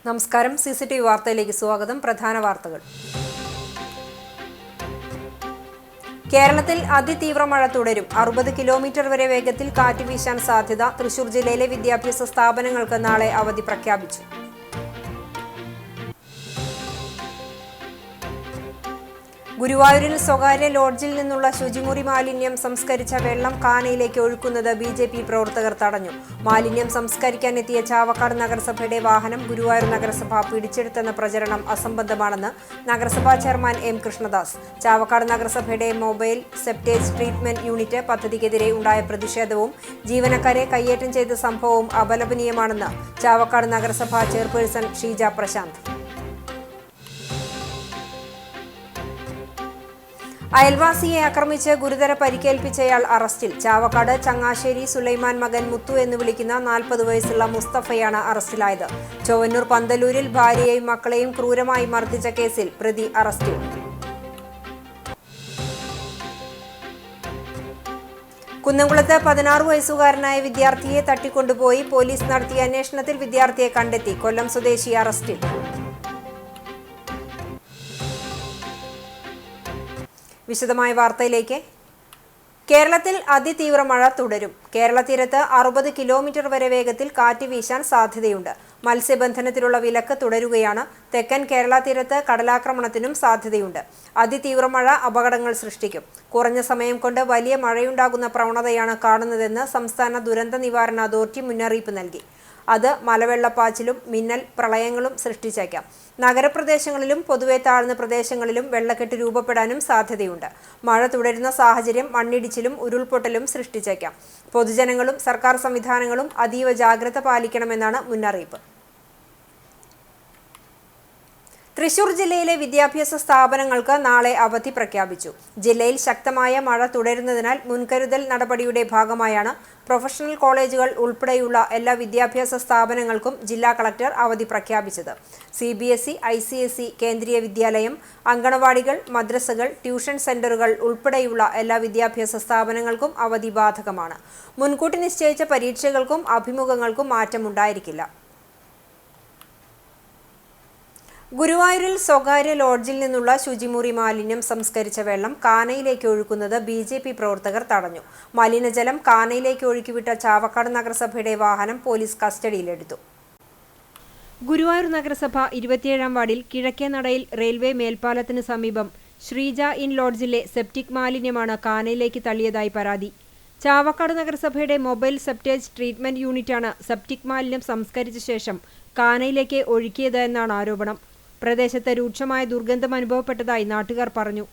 നമസ്കാരം. CCTV വാർത്തയിലേക്ക് സ്വാഗതം. പ്രധാന വാർത്തകൾ. കേരളത്തിൽ അതിതീവ്ര മഴ തുടരും. 60 കിലോമീറ്റർ വരെ വേഗത്തിൽ കാറ്റ് വീശാൻ സാധ്യത. തൃശൂർ ജില്ലയിലെ വിദ്യാഭ്യാസ സ്ഥാപനങ്ങൾക്ക് നാളെ അവധി പ്രഖ്യാപിച്ചു. ഗുരുവായൂരിൽ സ്വകാര്യ ലോഡ്ജിൽ നിന്നുള്ള ശുചിമുറി മാലിന്യം സംസ്കരിച്ച വെള്ളം കാനയിലേക്ക് ഒഴുക്കുന്നത് BJP പ്രവർത്തകർ തടഞ്ഞു. മാലിന്യം സംസ്കരിക്കാനെത്തിയ ചാവക്കാട് നഗരസഭയുടെ വാഹനം ഗുരുവായൂർ നഗരസഭ പിടിച്ചെടുത്തെന്ന പ്രചരണം അസംബന്ധമാണെന്ന് നഗരസഭാ ചെയർമാൻ M. കൃഷ്ണദാസ്. ചാവക്കാട് നഗരസഭയുടെ മൊബൈൽ സെപ്റ്റേജ് ട്രീറ്റ്മെന്റ് യൂണിറ്റ് പദ്ധതിക്കെതിരെ ഉണ്ടായ പ്രതിഷേധവും ജീവനക്കാരെ കയ്യേറ്റം ചെയ്ത സംഭവവും അപലപനീയമാണെന്ന് ചാവക്കാട് നഗരസഭാ ചെയർപേഴ്സൺ ഷീജ പ്രശാന്ത്. അയൽവാസിയെ ആക്രമിച്ച് ഗുരുതര പരിക്കേൽപ്പിച്ചയാൾ അറസ്റ്റിൽ. ചാവക്കാട് ചങ്ങാശ്ശേരി സുലൈമാൻ മകൻ മുത്തു എന്ന് വിളിക്കുന്ന 40 വയസ്സുള്ള മുസ്തഫയാണ് അറസ്റ്റിലായത്. ചൊവ്വന്നൂർ പന്തലൂരിൽ ഭാര്യയെയും മക്കളെയും ക്രൂരമായി മർദ്ദിച്ച കേസിൽ പ്രതി അറസ്റ്റിൽ. കുന്നംകുളത്ത് 16 വയസ്സുകാരനായ വിദ്യാർത്ഥിയെ തട്ടിക്കൊണ്ടുപോയി. പോലീസ് നടത്തിയ അന്വേഷണത്തിൽ വിദ്യാർത്ഥിയെ കണ്ടെത്തി. കൊല്ലം സ്വദേശി അറസ്റ്റിൽ. വിശദമായ വാർത്തയിലേക്ക്. കേരളത്തിൽ അതിതീവ്ര മഴ തുടരും. കേരള തീരത്ത് 60 കിലോമീറ്റർ വരെ വേഗത്തിൽ കാറ്റ് വീശാൻ സാധ്യതയുണ്ട്. മത്സ്യബന്ധനത്തിലുള്ള വിലക്ക് തുടരുകയാണ്. തെക്കൻ കേരള തീരത്ത് കടലാക്രമണത്തിനും സാധ്യതയുണ്ട്. അതിതീവ്ര മഴ അപകടങ്ങൾ സൃഷ്ടിക്കും. കുറഞ്ഞ സമയം കൊണ്ട് വലിയ മഴയുണ്ടാകുന്ന പ്രവണതയാണ് കാണുന്നതെന്ന് സംസ്ഥാന ദുരന്ത നിവാരണ അതോറിറ്റി മുന്നറിയിപ്പ് നൽകി. അത് മലവെള്ളപ്പാച്ചിലും മിന്നൽ പ്രളയങ്ങളും സൃഷ്ടിച്ചേക്കാം. നഗരപ്രദേശങ്ങളിലും പൊതുവെ താഴ്ന്ന പ്രദേശങ്ങളിലും വെള്ളക്കെട്ട് രൂപപ്പെടാനും സാധ്യതയുണ്ട്. മഴ തുടരുന്ന സാഹചര്യം മണ്ണിടിച്ചിലും ഉരുൾപൊട്ടലും സൃഷ്ടിച്ചേക്കാം. പൊതുജനങ്ങളും സർക്കാർ സംവിധാനങ്ങളും അതീവ ജാഗ്രത പാലിക്കണമെന്നാണ് മുന്നറിയിപ്പ്. തൃശൂർ ജില്ലയിലെ വിദ്യാഭ്യാസ സ്ഥാപനങ്ങൾക്ക് നാളെ അവധി പ്രഖ്യാപിച്ചു. ജില്ലയിൽ ശക്തമായ മഴ തുടരുന്നതിനാൽ മുൻകരുതൽ നടപടിയുടെ ഭാഗമായാണ് പ്രൊഫഷണൽ കോളേജുകൾ ഉൾപ്പെടെയുള്ള എല്ലാ വിദ്യാഭ്യാസ സ്ഥാപനങ്ങൾക്കും ജില്ലാ കളക്ടർ അവധി പ്രഖ്യാപിച്ചത്. CBSE, ICSE, കേന്ദ്രീയ വിദ്യാലയം, അങ്കണവാടികൾ, മദ്രസകൾ, ട്യൂഷൻ സെന്ററുകൾ ഉൾപ്പെടെയുള്ള എല്ലാ വിദ്യാഭ്യാസ സ്ഥാപനങ്ങൾക്കും അവധി ബാധകമാണ്. മുൻകൂട്ടി നിശ്ചയിച്ച പരീക്ഷകൾക്കും അഭിമുഖങ്ങൾക്കും മാറ്റമുണ്ടായിരിക്കില്ല. ഗുരുവായൂരിൽ സ്വകാര്യ ലോഡ്ജിൽ നിന്നുള്ള ശുചിമുറി മാലിന്യം സംസ്കരിച്ച വെള്ളം കാനയിലേക്ക് ഒഴുക്കുന്നത് BJP പ്രവർത്തകർ തടഞ്ഞു. മലിനജലം കാനയിലേക്ക് ഒഴുക്കിവിട്ട ചാവക്കാട് നഗരസഭയുടെ വാഹനം പോലീസ് കസ്റ്റഡിയിലെടുത്തു. ഗുരുവായൂർ നഗരസഭ 27-ാം വാർഡിൽ കിഴക്കേനടയിൽ റെയിൽവേ മേൽപ്പാലത്തിന് സമീപം ശ്രീജ ഇൻ ലോഡ്ജിലെ സെപ്റ്റിക് മാലിന്യമാണ് കാനയിലേക്ക് തള്ളിയതായി പരാതി. ചാവക്കാട് നഗരസഭയുടെ മൊബൈൽ സെപ്റ്റേജ് ട്രീറ്റ്മെന്റ് യൂണിറ്റാണ് സെപ്റ്റിക് മാലിന്യം സംസ്കരിച്ച ശേഷം കാനയിലേക്ക് ഒഴുക്കിയത് എന്നാണ് ആരോപണം. പ്രദേശത്ത് രൂക്ഷമായ ദുർഗന്ധം അനുഭവപ്പെട്ടതായി നാട്ടുകാർ പറഞ്ഞു.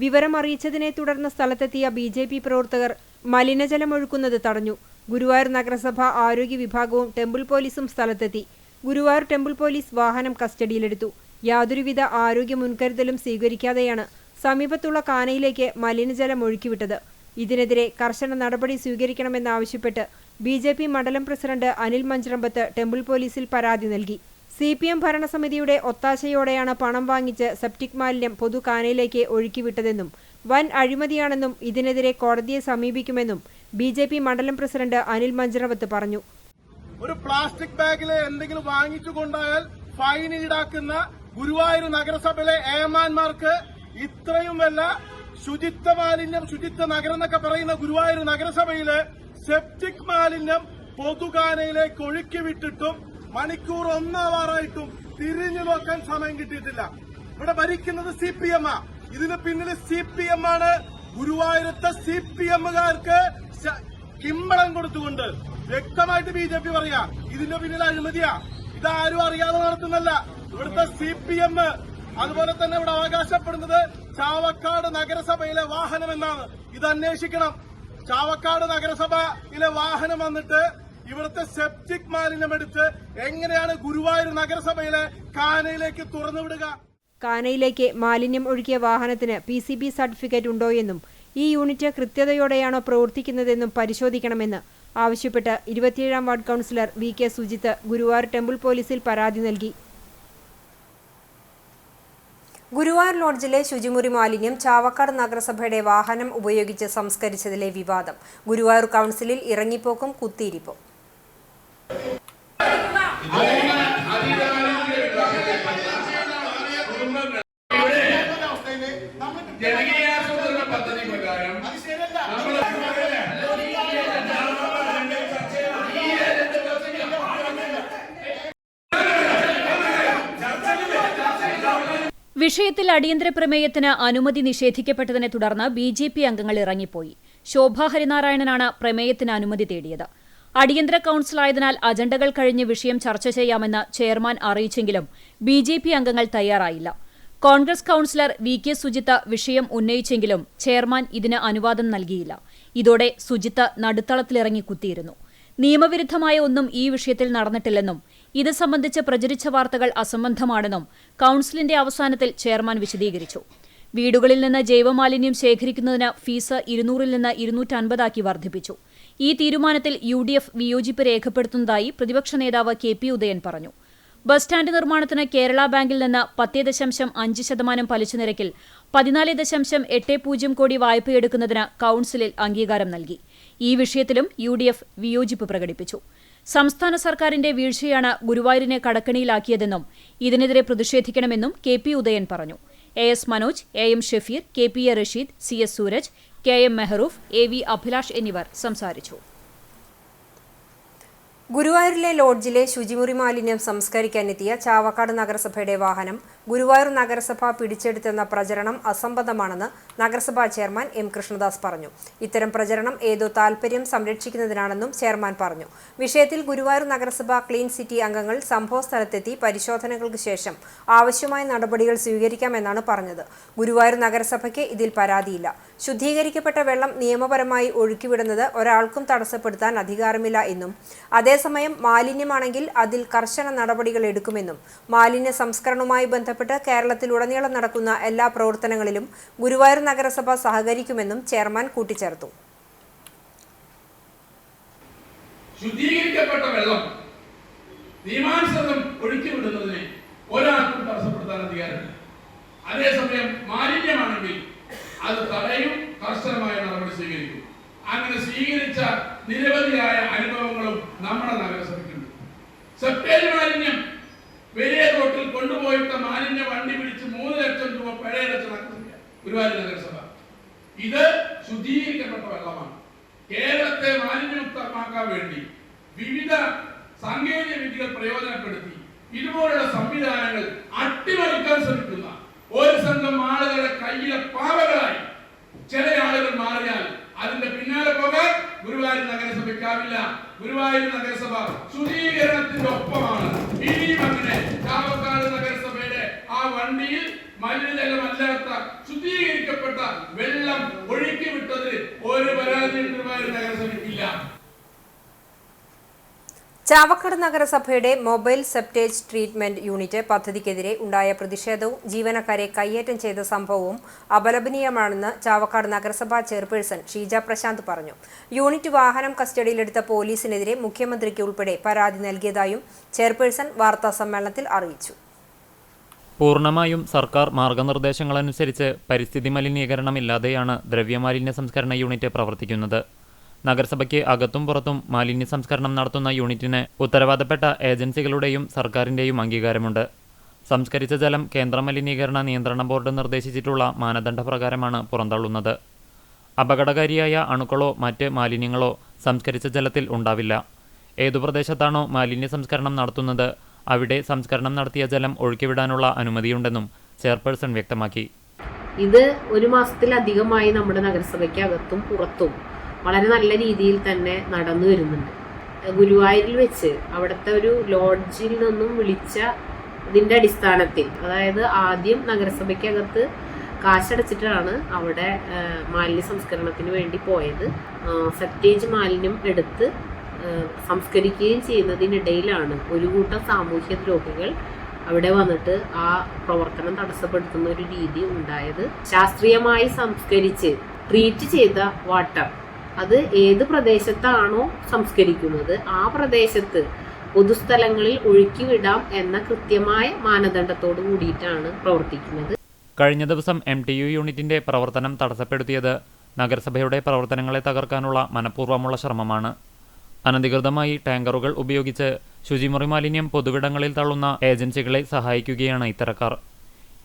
വിവരം അറിയിച്ചതിനെ തുടർന്ന് സ്ഥലത്തെത്തിയ BJP പ്രവർത്തകർ മലിനജലം ഒഴുക്കുന്നത് തടഞ്ഞു. ഗുരുവായൂർ നഗരസഭ ആരോഗ്യ വിഭാഗവും ടെമ്പിൾ പോലീസും സ്ഥലത്തെത്തി. ഗുരുവായൂർ ടെമ്പിൾ പോലീസ് വാഹനം കസ്റ്റഡിയിലെടുത്തു. യാതൊരുവിധ ആരോഗ്യ മുൻകരുതലും സ്വീകരിക്കാതെയാണ് സമീപത്തുള്ള കാനയിലേക്ക് മലിനജലം ഒഴുക്കിവിട്ടത്. ഇതിനെതിരെ കർശന നടപടി സ്വീകരിക്കണമെന്നാവശ്യപ്പെട്ട് BJP മണ്ഡലം പ്രസിഡന്റ് അനിൽ മഞ്ചറമ്പത്ത് ടെമ്പിൾ പോലീസിൽ പരാതി നൽകി. CPM ഭരണസമിതിയുടെ ഒത്താശയോടെയാണ് പണം വാങ്ങിച്ച് സെപ്റ്റിക് മാലിന്യം പൊതു കാനയിലേക്ക് ഒഴുക്കിവിട്ടതെന്നും വൻ അഴിമതിയാണെന്നും ഇതിനെതിരെ കോടതിയെ സമീപിക്കുമെന്നും BJP മണ്ഡലം പ്രസിഡന്റ് അനിൽ മഞ്ചറമ്പത്ത് പറഞ്ഞു. ഒരു പ്ലാസ്റ്റിക് ബാഗിൽ എന്തെങ്കിലും വാങ്ങിച്ചു കൊണ്ടായാൽ ഫൈൻ ഈടാക്കുന്ന ഗുരുവായൂർ നഗരസഭയിലെ ഏമാന്മാർക്ക് ഇത്രയും വല്ല ശുചിത്വ മാലിന്യം, ശുചിത്വ നഗരം എന്നൊക്കെ പറയുന്ന ഗുരുവായൂർ നഗരസഭയില് സെപ്റ്റിക് മാലിന്യം പൊതുകാനയിലേക്ക് ഒഴുക്കി വിട്ടിട്ടും മണിക്കൂർ ഒന്നാവാറായിട്ടും തിരിഞ്ഞു നോക്കാൻ സമയം കിട്ടിയിട്ടില്ല. ഇവിടെ ഭരിക്കുന്നത് CPM. ഇതിന് പിന്നിൽ CPM ആണ്. ഗുരുവായൂരത്തെ CPMകാർക്ക് കിമ്പളം കൊടുത്തുകൊണ്ട് വ്യക്തമായിട്ട് BJP പറയാ ഇതിന്റെ പിന്നിൽ അഴിമതിയാ. ഇതാരും അറിയാതെ നടത്തുന്നല്ല. ഇവിടുത്തെ CPM അതുപോലെ തന്നെ ഇവിടെ അവകാശപ്പെടുന്നത് ചാവക്കാട് നഗരസഭയിലെ വാഹനം എന്നാണ്. ഇത് അന്വേഷിക്കണം. ചാവക്കാട് നഗരസഭയിലെ വാഹനം വന്നിട്ട് ഇവിടുത്തെ സെപ്റ്റിക് മാലിന്യം എടുത്ത് എങ്ങനെയാണ് ഗുരുവായൂർ നഗരസഭയിലെ കാനയിലേക്ക് തുറന്നുവിടുക? കാനയിലേക്ക് മാലിന്യം ഒഴുക്കിയ വാഹനത്തിന് PCB സർട്ടിഫിക്കറ്റ് ഉണ്ടോയെന്നും ഈ യൂണിറ്റ് കൃത്യതയോടെയാണോ പ്രവർത്തിക്കുന്നതെന്നും പരിശോധിക്കണമെന്ന് ആവശ്യപ്പെട്ട് 27-ാം ward councillor VK Sujith Guruvayur temple പോലീസിൽ പരാതി നൽകി. ഗുരുവായൂർ ലോഡ്ജിലെ ശുചിമുറി മാലിന്യം ചാവക്കാട് നഗരസഭയുടെ വാഹനം ഉപയോഗിച്ച് സംസ്കരിച്ചതിലെ വിവാദം. ഗുരുവായൂർ കൌൺസിലിൽ ഇറങ്ങിപ്പോക്കും കുത്തിയിരിപ്പും. വിഷയത്തിൽ അടിയന്തര പ്രമേയത്തിന് അനുമതി നിഷേധിക്കപ്പെട്ടതിനെ തുടർന്ന് ബി.ജെ.പി. അംഗങ്ങൾ ഇറങ്ങിപ്പോയി. ശോഭാ ഹരിനാരായണനാണ് പ്രമേയത്തിന് അനുമതി തേടിയത്. അടിയന്തര കൌൺസിലായതിനാൽ അജണ്ടകൾ കഴിഞ്ഞ് വിഷയം ചർച്ച ചെയ്യാമെന്ന് ചെയർമാൻ അറിയിച്ചെങ്കിലും ബി.ജെ.പി. അംഗങ്ങൾ തയ്യാറായില്ല. Congress councillor VK. സുജിത്ത് വിഷയം ഉന്നയിച്ചെങ്കിലും ചെയർമാൻ ഇതിന് അനുവാദം നൽകിയില്ല. ഇതോടെ സുജിത്ത് നടുത്തളത്തിലിറങ്ങി കുത്തിയിരുന്നു. നിയമവിരുദ്ധമായ ഒന്നും ഈ വിഷയത്തിൽ നടന്നിട്ടില്ലെന്നും ഇത് സംബന്ധിച്ച് പ്രചരിച്ച വാർത്തകൾ അസംബന്ധമാണെന്നും കൌൺസിലിന്റെ അവസാനത്തിൽ ചെയർമാൻ വിശദീകരിച്ചു. വീടുകളിൽ നിന്ന് ജൈവമാലിന്യം ശേഖരിക്കുന്നതിന് ഫീസ് 200-ൽ നിന്ന് 250 വർദ്ധിപ്പിച്ചു. ഈ തീരുമാനത്തിൽ UDF വിയോജിപ്പ് രേഖപ്പെടുത്തുന്നതായി പ്രതിപക്ഷ നേതാവ് കെ.പി. ഉദയൻ പറഞ്ഞു. ബസ് സ്റ്റാൻഡ് നിർമ്മാണത്തിന് കേരള ബാങ്കിൽ നിന്ന് 10.5% പലിശ നിരക്കിൽ 14.80 കോടി വായ്പയെടുക്കുന്നതിന് കൌൺസിലിൽ അംഗീകാരം നൽകി. ഈ വിഷയത്തിലും UDF വിയോജിപ്പ് പ്രകടിപ്പിച്ചു. സംസ്ഥാന സർക്കാരിന്റെ വീഴ്ചയാണ് ഗുരുവായൂരിനെ കടക്കണിയിലാക്കിയതെന്നും ഇതിനെതിരെ പ്രതിഷേധിക്കണമെന്നും കെ.പി. ഉദയൻ പറഞ്ഞു. AS Manoj, AM Shafeer, KPA Rasheed, CS Sooraj, KM Mehroof, AV Abhilash എന്നിവർ സംസാരിച്ചു. ഗുരുവായൂരിലെ ലോഡ്ജിലെ ശുചിമുറി മാലിന്യം സംസ്കരിക്കാനെത്തിയ ചാവക്കാട് നഗരസഭയുടെ വാഹനം ഗുരുവായൂർ നഗരസഭ പിടിച്ചെടുത്തെന്ന പ്രചരണം അസംബന്ധമാണെന്ന് നഗരസഭാ ചെയർമാൻ M. കൃഷ്ണദാസ് പറഞ്ഞു. ഇത്തരം പ്രചരണം ഏതോ താൽപര്യം സംരക്ഷിക്കുന്നതിനാണെന്നും ചെയർമാൻ പറഞ്ഞു. വിഷയത്തിൽ ഗുരുവായൂർ നഗരസഭ ക്ലീൻ സിറ്റി അംഗങ്ങൾ സംഭവസ്ഥലത്തെത്തി പരിശോധനകൾക്ക് ശേഷം ആവശ്യമായ നടപടികൾ സ്വീകരിക്കാമെന്നാണ് പറഞ്ഞത്. ഗുരുവായൂർ നഗരസഭയ്ക്ക് ഇതിൽ പരാതിയില്ല. ശുദ്ധീകരിക്കപ്പെട്ട വെള്ളം നിയമപരമായി ഒഴുക്കിവിടുന്നത് ഒരാൾക്കും തടസ്സപ്പെടുത്താൻ അധികാരമില്ല എന്നും അതേസമയം മാലിന്യമാണെങ്കിൽ അതിൽ കർശന നടപടികൾ എടുക്കുമെന്നും മാലിന്യ സംസ്കരണവുമായി ബന്ധപ്പെട്ട് കേരളത്തിലുടനീളം നടക്കുന്ന എല്ലാ പ്രവർത്തനങ്ങളിലും ഗുരുവായൂർ നഗരസഭ സഹകരിക്കുമെന്നും ചെയർമാൻ കൂട്ടിച്ചേർത്തു. ശുദ്ധീകരിക്കപ്പെട്ട വെള്ളം നിയമാനുസൃതം ഒഴുക്കിവിടുന്നതിനെ ഒരാൾക്കും തടസ്സപ്പെടുത്താൻ അധികാരമില്ല. അതേസമയം മാലിന്യമാണെങ്കിൽ അത് തടയും, കർശനമായ നടപടി സ്വീകരിക്കും. അങ്ങനെ സ്വീകരിച്ച നിരവധിയായ അനുഭവങ്ങളും നമ്മുടെ നഗരസഭയ്ക്കുണ്ട്. സെപ്റ്റേജ് മാലിന്യം വലിയ തോട്ടിൽ കൊണ്ടുപോയിട്ട് മാലിന്യ വണ്ടി പിടിച്ച് 3 ലക്ഷം രൂപ പിഴയടച്ച ഗുരുവായൂർ നഗരസഭ. ഇത് ശുദ്ധീകരിക്കപ്പെട്ട വെള്ളമാണ്. കേരളത്തെ മാലിന്യമുക്തമാക്കാൻ വേണ്ടി വിവിധ സാങ്കേതിക വിദ്യകൾ പ്രയോജനപ്പെടുത്തി ഇതുപോലുള്ള സംവിധാനങ്ങൾ അട്ടിമറിക്കാൻ ശ്രമിക്കുന്ന ഒരു സംഘം ആളുകളെ കയ്യിലെ പാവകളായി ചില ആളുകൾ മാറിയാൽ അതിന്റെ പിന്നാലെ പോകാൻ ഗുരുവായൂർ നഗരസഭയ്ക്കാവില്ല. ഗുരുവായൂർ നഗരസഭ ശുചീകരണത്തിന്റെ ഒപ്പമാണ്. ഇനിയും അങ്ങനെ ചാവക്കാട് നഗരസഭയുടെ ആ വണ്ടിയിൽ മലിനജലമല്ലാത്ത ശുദ്ധീകരിക്കപ്പെട്ട വെള്ളം ഒഴുക്കി വിട്ടത് ഒരു പരാതിയും ഗുരുവായൂർ നഗരസഭയ്ക്കില്ല. ചാവക്കാട് നഗരസഭയുടെ മൊബൈൽ സെപ്റ്റേജ് ട്രീറ്റ്മെന്റ് യൂണിറ്റ് പദ്ധതിക്കെതിരെ ഉണ്ടായ പ്രതിഷേധവും ജീവനക്കാരെ കയ്യേറ്റം ചെയ്ത സംഭവവും അപലപനീയമാണെന്ന് ചാവക്കാട് നഗരസഭാ ചെയർപേഴ്സൺ ഷീജ പ്രശാന്ത് പറഞ്ഞു. യൂണിറ്റ് വാഹനം കസ്റ്റഡിയിലെടുത്ത പോലീസിനെതിരെ മുഖ്യമന്ത്രിക്ക് ഉൾപ്പെടെ പരാതി നൽകിയതായും ചെയർപേഴ്സൺ വാർത്താസമ്മേളനത്തിൽ അറിയിച്ചു. പൂർണ്ണമായും സർക്കാർ മാർഗനിർദ്ദേശങ്ങളനുസരിച്ച് പരിസ്ഥിതി മലിനീകരണമില്ലാതെയാണ് ദ്രവ്യമാലിന്യ സംസ്കരണ യൂണിറ്റ് പ്രവർത്തിക്കുന്നത്. നഗരസഭയ്ക്ക് അകത്തും പുറത്തും മാലിന്യ സംസ്കരണം നടത്തുന്ന യൂണിറ്റിന് ഉത്തരവാദപ്പെട്ട ഏജൻസികളുടെയും സർക്കാരിൻ്റെയും അംഗീകാരമുണ്ട്. സംസ്കരിച്ച ജലം കേന്ദ്ര മലിനീകരണ നിയന്ത്രണ ബോർഡ് നിർദ്ദേശിച്ചിട്ടുള്ള മാനദണ്ഡപ്രകാരമാണ് പുറന്തള്ളുന്നത്. അപകടകാരിയായ അണുക്കളോ മറ്റ് മാലിന്യങ്ങളോ സംസ്കരിച്ച ജലത്തിൽ ഉണ്ടാവില്ല. ഏതു പ്രദേശത്താണോ മാലിന്യ സംസ്കരണം നടത്തുന്നത് അവിടെ സംസ്കരണം നടത്തിയ ജലം ഒഴുക്കിവിടാനുള്ള അനുമതിയുണ്ടെന്നും ചെയർപേഴ്സൺ വ്യക്തമാക്കി. ഇത് 1 മാസത്തിലധികമായി നമ്മുടെ നഗരസഭയ്ക്ക് അകത്തും പുറത്തും വളരെ നല്ല രീതിയിൽ തന്നെ നടന്നു വരുന്നുണ്ട്. ഗുരുവായൂരിൽ വെച്ച് അവിടുത്തെ ഒരു ലോഡ്ജിൽ നിന്നും വിളിച്ച ഇതിൻ്റെ അടിസ്ഥാനത്തിൽ, അതായത് ആദ്യം നഗരസഭയ്ക്കകത്ത് കാശടച്ചിട്ടാണ് അവിടെ മാലിന്യ സംസ്കരണത്തിന് വേണ്ടി പോയത്. സെപ്റ്റേജ് മാലിന്യം എടുത്ത് സംസ്കരിക്കുകയും ചെയ്യുന്നതിനിടയിലാണ് ഒരു കൂട്ടം സാമൂഹ്യ ദ്രോഹികൾ അവിടെ വന്നിട്ട് ആ പ്രവർത്തനം തടസ്സപ്പെടുത്തുന്ന ഒരു രീതി ഉണ്ടായത്. ശാസ്ത്രീയമായി സംസ്കരിച്ച് ട്രീറ്റ് ചെയ്ത വാട്ടർ അത് ഏത് പ്രദേശത്താണോ സംസ്കരിക്കുന്നത് ആ പ്രദേശത്ത് പൊതുസ്ഥലങ്ങളിൽ ഒഴുക്കിവിടാം എന്ന കൃത്യമായ മാനദണ്ഡത്തോട് കൂടിയിട്ടാണ് പ്രവർത്തിക്കുന്നത്. കഴിഞ്ഞ ദിവസം MTU യൂണിറ്റിന്റെ പ്രവർത്തനം തടസ്സപ്പെടുത്തിയത് നഗരസഭയുടെ പ്രവർത്തനങ്ങളെ തകർക്കാനുള്ള മനഃപൂർവ്വമുള്ള ശ്രമമാണ്. അനധികൃതമായി ടാങ്കറുകൾ ഉപയോഗിച്ച് ശുചിമുറി മാലിന്യം പൊതുവിടങ്ങളിൽ തള്ളുന്ന ഏജൻസികളെ സഹായിക്കുകയാണ് ഇത്തരക്കാർ.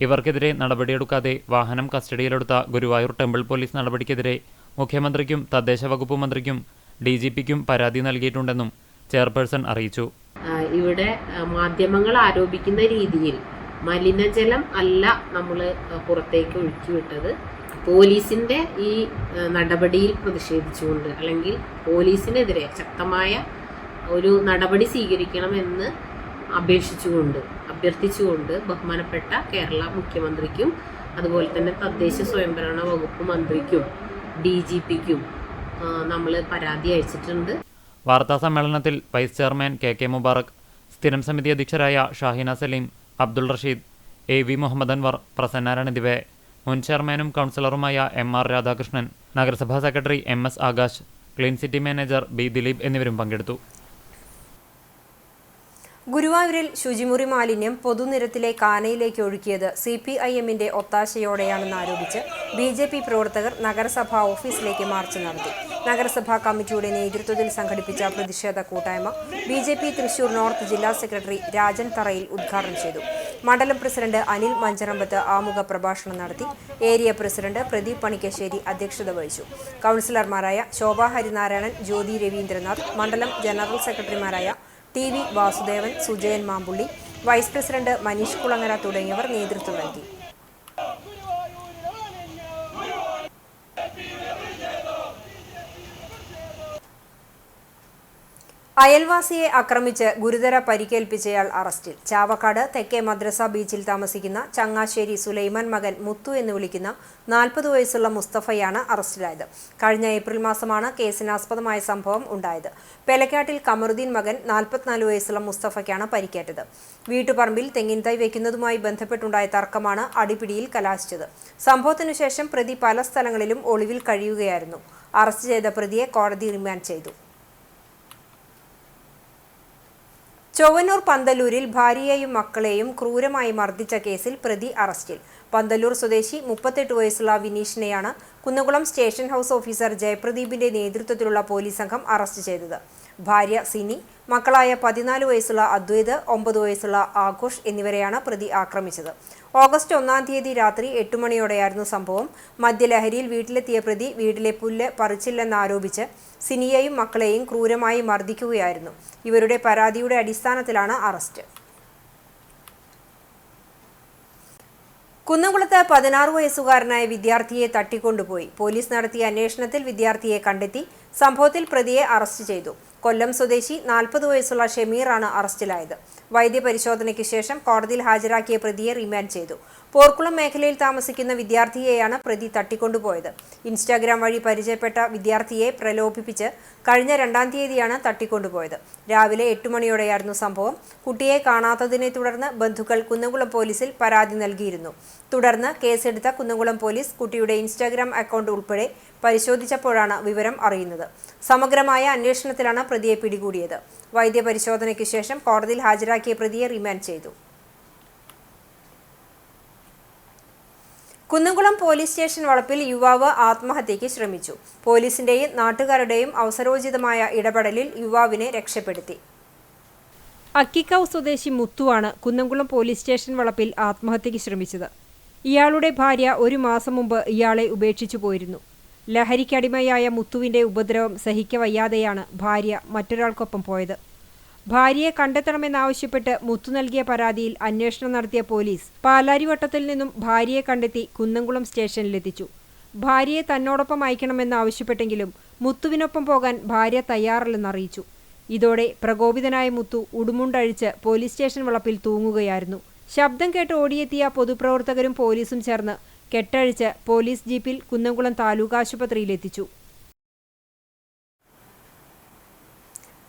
ഇവർക്കെതിരെ നടപടിയെടുക്കാതെ വാഹനം കസ്റ്റഡിയിലെടുത്ത ഗുരുവായൂർ ടെമ്പിൾ പോലീസ് നടപടിക്കെതിരെ മുഖ്യമന്ത്രിക്കും തദ്ദേശ വകുപ്പ് മന്ത്രിക്കും DGPക്കും പരാതി നൽകിയിട്ടുണ്ടെന്നും ചെയർപേഴ്സൺ അറിയിച്ചു. ഇവിടെ മാധ്യമങ്ങൾ ആരോപിക്കുന്ന രീതിയിൽ മലിനജലം അല്ല നമ്മൾ പുറത്തേക്ക് ഒഴുക്കി വിട്ടത്. പോലീസിൻ്റെ ഈ നടപടിയിൽ പ്രതിഷേധിച്ചുകൊണ്ട് അല്ലെങ്കിൽ പോലീസിനെതിരെ ശക്തമായ ഒരു നടപടി സ്വീകരിക്കണമെന്ന് അഭ്യർത്ഥിച്ചുകൊണ്ട് ബഹുമാനപ്പെട്ട കേരള മുഖ്യമന്ത്രിക്കും അതുപോലെ തന്നെ തദ്ദേശ സ്വയംഭരണ വകുപ്പ് മന്ത്രിക്കും DGPക്കും നമ്മൾ പരാതി അയച്ചിട്ടുണ്ട്. വാർത്താ സമ്മേളനത്തിൽ വൈസ് ചെയർമാൻ KK മുബാറക്, സ്ഥിരം സമിതി അധ്യക്ഷരായ ഷാഹിന സലീം, അബ്ദുൾ റഷീദ്, AV മുഹമ്മദ് അൻവർ, പ്രസന്ന എന്നിവരെ, മുൻ ചെയർമാനും കൗൺസിലറുമായ MR രാധാകൃഷ്ണൻ, നഗരസഭാ secretary MS Akash, clean city manager B Dileep എന്നിവരും പങ്കെടുത്തു. ഗുരുവായൂരിൽ ശുചിമുറി മാലിന്യം പൊതുനിരത്തിലെ കാനയിലേക്ക് ഒഴുക്കിയത് CPIM-ന്റെ ഒത്താശയോടെയാണെന്ന് ആരോപിച്ച് BJP പ്രവർത്തകർ നഗരസഭാ ഓഫീസിലേക്ക് മാർച്ച് നടത്തി. നഗരസഭാ കമ്മിറ്റിയുടെ നേതൃത്വത്തിൽ സംഘടിപ്പിച്ച പ്രതിഷേധ കൂട്ടായ്മ BJP തൃശൂർ നോർത്ത് ജില്ലാ സെക്രട്ടറി രാജൻ തറയിൽ ഉദ്ഘാടനം ചെയ്തു. മണ്ഡലം പ്രസിഡന്റ് അനിൽ മഞ്ചറമ്പത്ത് ആമുഖ പ്രഭാഷണം നടത്തി. ഏരിയ പ്രസിഡന്റ് പ്രദീപ് പണിക്കശ്ശേരി അധ്യക്ഷത വഹിച്ചു. കൗൺസിലർമാരായ ശോഭ ഹരിനാരായണൻ, ജ്യോതി രവീന്ദ്രനാഥ്, മണ്ഡലം ജനറൽ സെക്രട്ടറിമാരായ TV Vasudevan, Sujayan Mampully, vice president Maneesh Kulangara തുടങ്ങിയവർ നേതൃത്വം നൽകി. അയൽവാസിയെ ആക്രമിച്ച് ഗുരുതര പരിക്കേൽപ്പിച്ചയാൾ അറസ്റ്റിൽ. ചാവക്കാട് തെക്കേ മദ്രസ ബീച്ചിൽ താമസിക്കുന്ന ചങ്ങാശ്ശേരി സുലൈമാൻ മകൻ മുത്തു എന്ന് വിളിക്കുന്ന 40 വയസ്സുള്ള മുസ്തഫയാണ് അറസ്റ്റിലായത്. കഴിഞ്ഞ ഏപ്രിൽ മാസമാണ് കേസിനാസ്പദമായ സംഭവം ഉണ്ടായത്. പെലക്കാട്ടിൽ കമറുദ്ദീൻ മകൻ 44 വയസ്സുള്ള മുസ്തഫയ്ക്കാണ് പരിക്കേറ്റത്. വീട്ടുപറമ്പിൽ തെങ്ങിൻ തൈ വയ്ക്കുന്നതുമായി ബന്ധപ്പെട്ടുണ്ടായ തർക്കമാണ് അടിപിടിയിൽ കലാശിച്ചത്. സംഭവത്തിനു ശേഷം പ്രതി പല സ്ഥലങ്ങളിലും ഒളിവിൽ കഴിയുകയായിരുന്നു. അറസ്റ്റ് ചെയ്ത പ്രതിയെ കോടതി റിമാൻഡ് ചെയ്തു. ചൊവ്വന്നൂർ പന്തല്ലൂരിൽ ഭാര്യയെയും മക്കളെയും ക്രൂരമായി മർദ്ദിച്ച കേസിൽ പ്രതി അറസ്റ്റിൽ. പന്തല്ലൂർ സ്വദേശി 38 വയസ്സുള്ള വിനീഷിനെയാണ് കുന്നംകുളം സ്റ്റേഷൻ ഹൗസ് ഓഫീസർ ജയപ്രദീപിന്റെ നേതൃത്വത്തിലുള്ള പോലീസ് സംഘം അറസ്റ്റ് ചെയ്തത്. ഭാര്യ സിനി, മക്കളായ 14 വയസ്സുള്ള അദ്വൈത്, 9 വയസ്സുള്ള ആഘോഷ് എന്നിവരെയാണ് പ്രതി ആക്രമിച്ചത്. ഓഗസ്റ്റ് 1-ാം തീയതി രാത്രി 8 മണിയോടെയായിരുന്നു സംഭവം. മദ്യലഹരിയിൽ വീട്ടിലെത്തിയ പ്രതി വീട്ടിലെ പുല്ല് പറിച്ചില്ലെന്നാരോപിച്ച് സിനിയെയും മക്കളെയും ക്രൂരമായി മർദ്ദിക്കുകയായിരുന്നു. ഇവരുടെ പരാതിയുടെ അടിസ്ഥാനത്തിലാണ് അറസ്റ്റ്. കുന്നംകുളത്ത് 16 വയസ്സുകാരനായ വിദ്യാർത്ഥിയെ തട്ടിക്കൊണ്ടുപോയി. പോലീസ് നടത്തിയ അന്വേഷണത്തിൽ വിദ്യാർത്ഥിയെ കണ്ടെത്തി. സംഭവത്തിൽ പ്രതിയെ അറസ്റ്റ് ചെയ്തു. കൊല്ലം സ്വദേശി 40 വയസ്സുള്ള ഷമീറാണ് അറസ്റ്റിലായത്. വൈദ്യപരിശോധനയ്ക്ക് ശേഷം കോടതിയിൽ ഹാജരാക്കിയ പ്രതിയെ റിമാൻഡ് ചെയ്തു. പോർക്കുളം മേഖലയിൽ താമസിക്കുന്ന വിദ്യാർത്ഥിയെയാണ് പ്രതി തട്ടിക്കൊണ്ടുപോയത്. ഇൻസ്റ്റാഗ്രാം വഴി പരിചയപ്പെട്ട വിദ്യാർത്ഥിയെ പ്രലോഭിപ്പിച്ച് കഴിഞ്ഞ 2-ാം തീയതിയാണ് തട്ടിക്കൊണ്ടുപോയത്. രാവിലെ 8 മണിയോടെയായിരുന്നു സംഭവം. കുട്ടിയെ കാണാത്തതിനെ തുടർന്ന് ബന്ധുക്കൾ കുന്നംകുളം പോലീസിൽ പരാതി നൽകിയിരുന്നു. തുടർന്ന് കേസെടുത്ത കുന്നംകുളം പോലീസ് കുട്ടിയുടെ ഇൻസ്റ്റാഗ്രാം അക്കൗണ്ട് ഉൾപ്പെടെ പരിശോധിച്ചപ്പോഴാണ് വിവരം അറിയുന്നത്. സമഗ്രമായ അന്വേഷണത്തിലാണ് പ്രതിയെ പിടികൂടിയത്. വൈദ്യപരിശോധനയ്ക്ക് ശേഷം കോടതിയിൽ ഹാജരാക്കിയ പ്രതിയെ റിമാൻഡ് ചെയ്തു. കുന്നംകുളം പോലീസ് സ്റ്റേഷൻ വളപ്പിൽ യുവാവ് ആത്മഹത്യയ്ക്ക് ശ്രമിച്ചു. പോലീസിന്റെയും നാട്ടുകാരുടെയും അവസരോചിതമായ ഇടപെടലിൽ യുവാവിനെ രക്ഷപ്പെടുത്തി. അക്കിക്കാവ് സ്വദേശി മുത്തുവാണ് കുന്നംകുളം പോലീസ് സ്റ്റേഷൻ വളപ്പിൽ ആത്മഹത്യയ്ക്ക് ശ്രമിച്ചത്. ഇയാളുടെ ഭാര്യ 1 മാസം മുമ്പ് ഇയാളെ ഉപേക്ഷിച്ചു പോയിരുന്നു. ലഹരിക്കടിമയായ മുത്തുവിന്റെ ഉപദ്രവം സഹിക്കവയ്യാതെയാണ് ഭാര്യ മറ്റൊരാൾക്കൊപ്പം പോയത്. ഭാര്യയെ കണ്ടെത്തണമെന്നാവശ്യപ്പെട്ട് മുത്തു നൽകിയ പരാതിയിൽ അന്വേഷണം നടത്തിയ പോലീസ് പാലാരിവട്ടത്തിൽ നിന്നും ഭാര്യയെ കണ്ടെത്തി കുന്നംകുളം സ്റ്റേഷനിലെത്തിച്ചു. ഭാര്യയെ തന്നോടൊപ്പം അയക്കണമെന്നാവശ്യപ്പെട്ടെങ്കിലും മുത്തുവിനൊപ്പം പോകാൻ ഭാര്യ തയ്യാറല്ലെന്നറിയിച്ചു. ഇതോടെ പ്രകോപിതനായ മുത്തു ഉടുമുണ്ടഴിച്ച് പോലീസ് സ്റ്റേഷൻ വളപ്പിൽ തൂങ്ങുകയായിരുന്നു. ശബ്ദം കേട്ട് ഓടിയെത്തിയ പൊതുപ്രവർത്തകരും പോലീസും ചേർന്ന് കെട്ടഴിച്ച് പോലീസ് ജീപ്പിൽ കുന്നംകുളം താലൂക്ക് ആശുപത്രിയിലെത്തിച്ചു.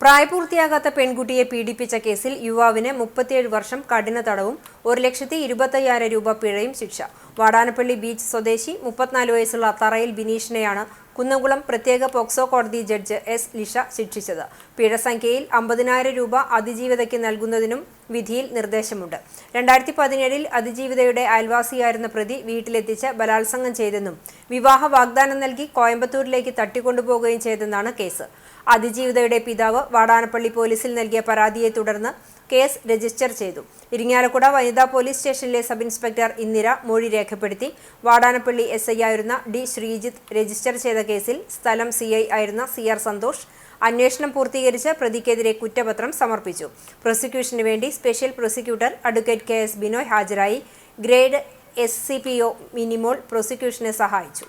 പ്രായപൂർത്തിയാകാത്ത പെൺകുട്ടിയെ പീഡിപ്പിച്ച കേസിൽ യുവാവിന് 37 വർഷം കഠിന തടവും 1,25,000 രൂപ പിഴയും ശിക്ഷ. വാടാനപ്പള്ളി ബീച്ച് സ്വദേശി 34 വയസ്സുള്ള തറയിൽ ബിനീഷിനെയാണ് കുന്നംകുളം പ്രത്യേക പോക്സോ കോടതി ജഡ്ജ് S. ലിഷ ശിക്ഷിച്ചത്. പിഴ സംഖ്യയിൽ 50,000 രൂപ അതിജീവിതയ്ക്ക് നൽകുന്നതിനും വിധിയിൽ നിർദ്ദേശമുണ്ട്. 2017-ൽ അതിജീവിതയുടെ അയൽവാസിയായിരുന്ന പ്രതി വീട്ടിലെത്തിച്ച് ബലാത്സംഗം ചെയ്തെന്നും വിവാഹ വാഗ്ദാനം നൽകി കോയമ്പത്തൂരിലേക്ക് തട്ടിക്കൊണ്ടുപോകുകയും ചെയ്തെന്നാണ് കേസ്. അതിജീവിതയുടെ പിതാവ് വാടാനപ്പള്ളി പോലീസിൽ നൽകിയ പരാതിയെ തുടർന്ന് കേസ് രജിസ്റ്റർ ചെയ്തു. ഇരിങ്ങാലക്കുട വനിതാ പോലീസ് സ്റ്റേഷനിലെ സബ് ഇൻസ്പെക്ടർ ഇന്ദിര മൊഴി രേഖപ്പെടുത്തി. വാടാനപ്പള്ളി SI ആയിരുന്ന D. ശ്രീജിത്ത് രജിസ്റ്റർ ചെയ്ത കേസിൽ സ്ഥലം CI ആയിരുന്ന CR സന്തോഷ്, അന്വേഷണം പൂർത്തീകരിച്ച് പ്രതിക്കെതിരെ കുറ്റപത്രം സമർപ്പിച്ചു. പ്രോസിക്യൂഷന് വേണ്ടി special prosecutor advocate KS Binoy ഹാജരായി. ഗ്രേഡ് SCPO മിനിമോൾ പ്രോസിക്യൂഷനെ സഹായിച്ചു.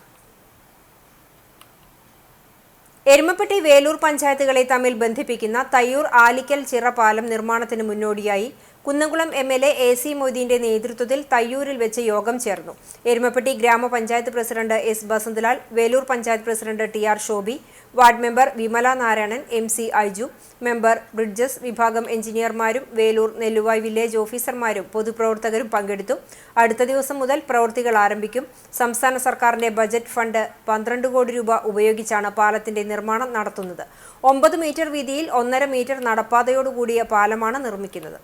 എരുമപ്പെട്ടി വേലൂർ പഞ്ചായത്തുകളെ തമ്മിൽ ബന്ധിപ്പിക്കുന്ന തയ്യൂർ ആലിക്കൽ ചിറ പാലം നിർമ്മാണത്തിന് മുന്നോടിയായി കുന്നംകുളം MLA AC മൊയ്തീന്റെ നേതൃത്വത്തിൽ തയ്യൂരിൽ വെച്ച് യോഗം ചേർന്നു. എരുമപ്പെട്ടി ഗ്രാമപഞ്ചായത്ത് president S Basanthalal, Velur panchayat president TR Shobi, ward member Vimala Narayanan, MC Aiju, member bridges വിഭാഗം എഞ്ചിനീയർമാരും വേലൂർ നെല്ലുവായ് വില്ലേജ് ഓഫീസർമാരും പൊതുപ്രവർത്തകരും പങ്കെടുത്തു. അടുത്ത ദിവസം മുതൽ പ്രവൃത്തികൾ ആരംഭിക്കും. സംസ്ഥാന സർക്കാരിന്റെ ബജറ്റ് ഫണ്ട് 12 കോടി രൂപ ഉപയോഗിച്ചാണ് പാലത്തിന്റെ നിർമ്മാണം നടത്തുന്നത്. 9 മീറ്റർ വീതിയിൽ 1.5 മീറ്റർ നടപ്പാതയോടുകൂടിയ പാലമാണ് നിർമ്മിക്കുന്നത്.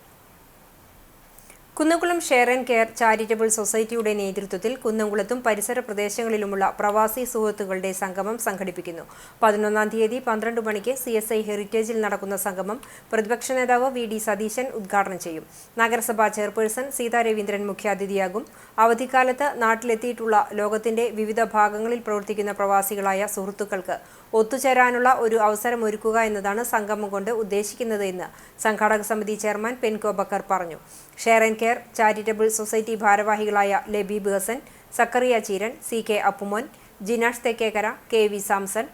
Kunnamkulam share and care charitable സൊസൈറ്റിയുടെ നേതൃത്വത്തിൽ കുന്നംകുളത്തും പരിസര പ്രദേശങ്ങളിലുമുള്ള പ്രവാസി സുഹൃത്തുക്കളുടെ സംഗമം സംഘടിപ്പിക്കുന്നു. 11-ാം തീയതി 12 മണിക്ക് CSI ഹെറിറ്റേജിൽ നടക്കുന്ന സംഗമം പ്രതിപക്ഷ നേതാവ് VD സതീശൻ ഉദ്ഘാടനം ചെയ്യും. നഗരസഭാ ചെയർപേഴ്സൺ സീതാ രവീന്ദ്രൻ മുഖ്യാതിഥിയാകും. അവധിക്കാലത്ത് നാട്ടിലെത്തിയിട്ടുള്ള ലോകത്തിന്റെ വിവിധ ഭാഗങ്ങളിൽ പ്രവർത്തിക്കുന്ന പ്രവാസികളായ സുഹൃത്തുക്കൾക്ക് ഒത്തുചേരാനുള്ള ഒരു അവസരമൊരുക്കുക എന്നതാണ് സംഗമം കൊണ്ട് ഉദ്ദേശിക്കുന്നത് എന്ന് സംഘാടക സമിതി ചെയർമാൻ പെൻകോ ബക്കർ പറഞ്ഞു. Share and care charitable society ഭാരവാഹികളായ Labeeb Hasan, Zacharia Cheeran, CK Appumon, ജിനാഷ് Thekkekara, KV Samson,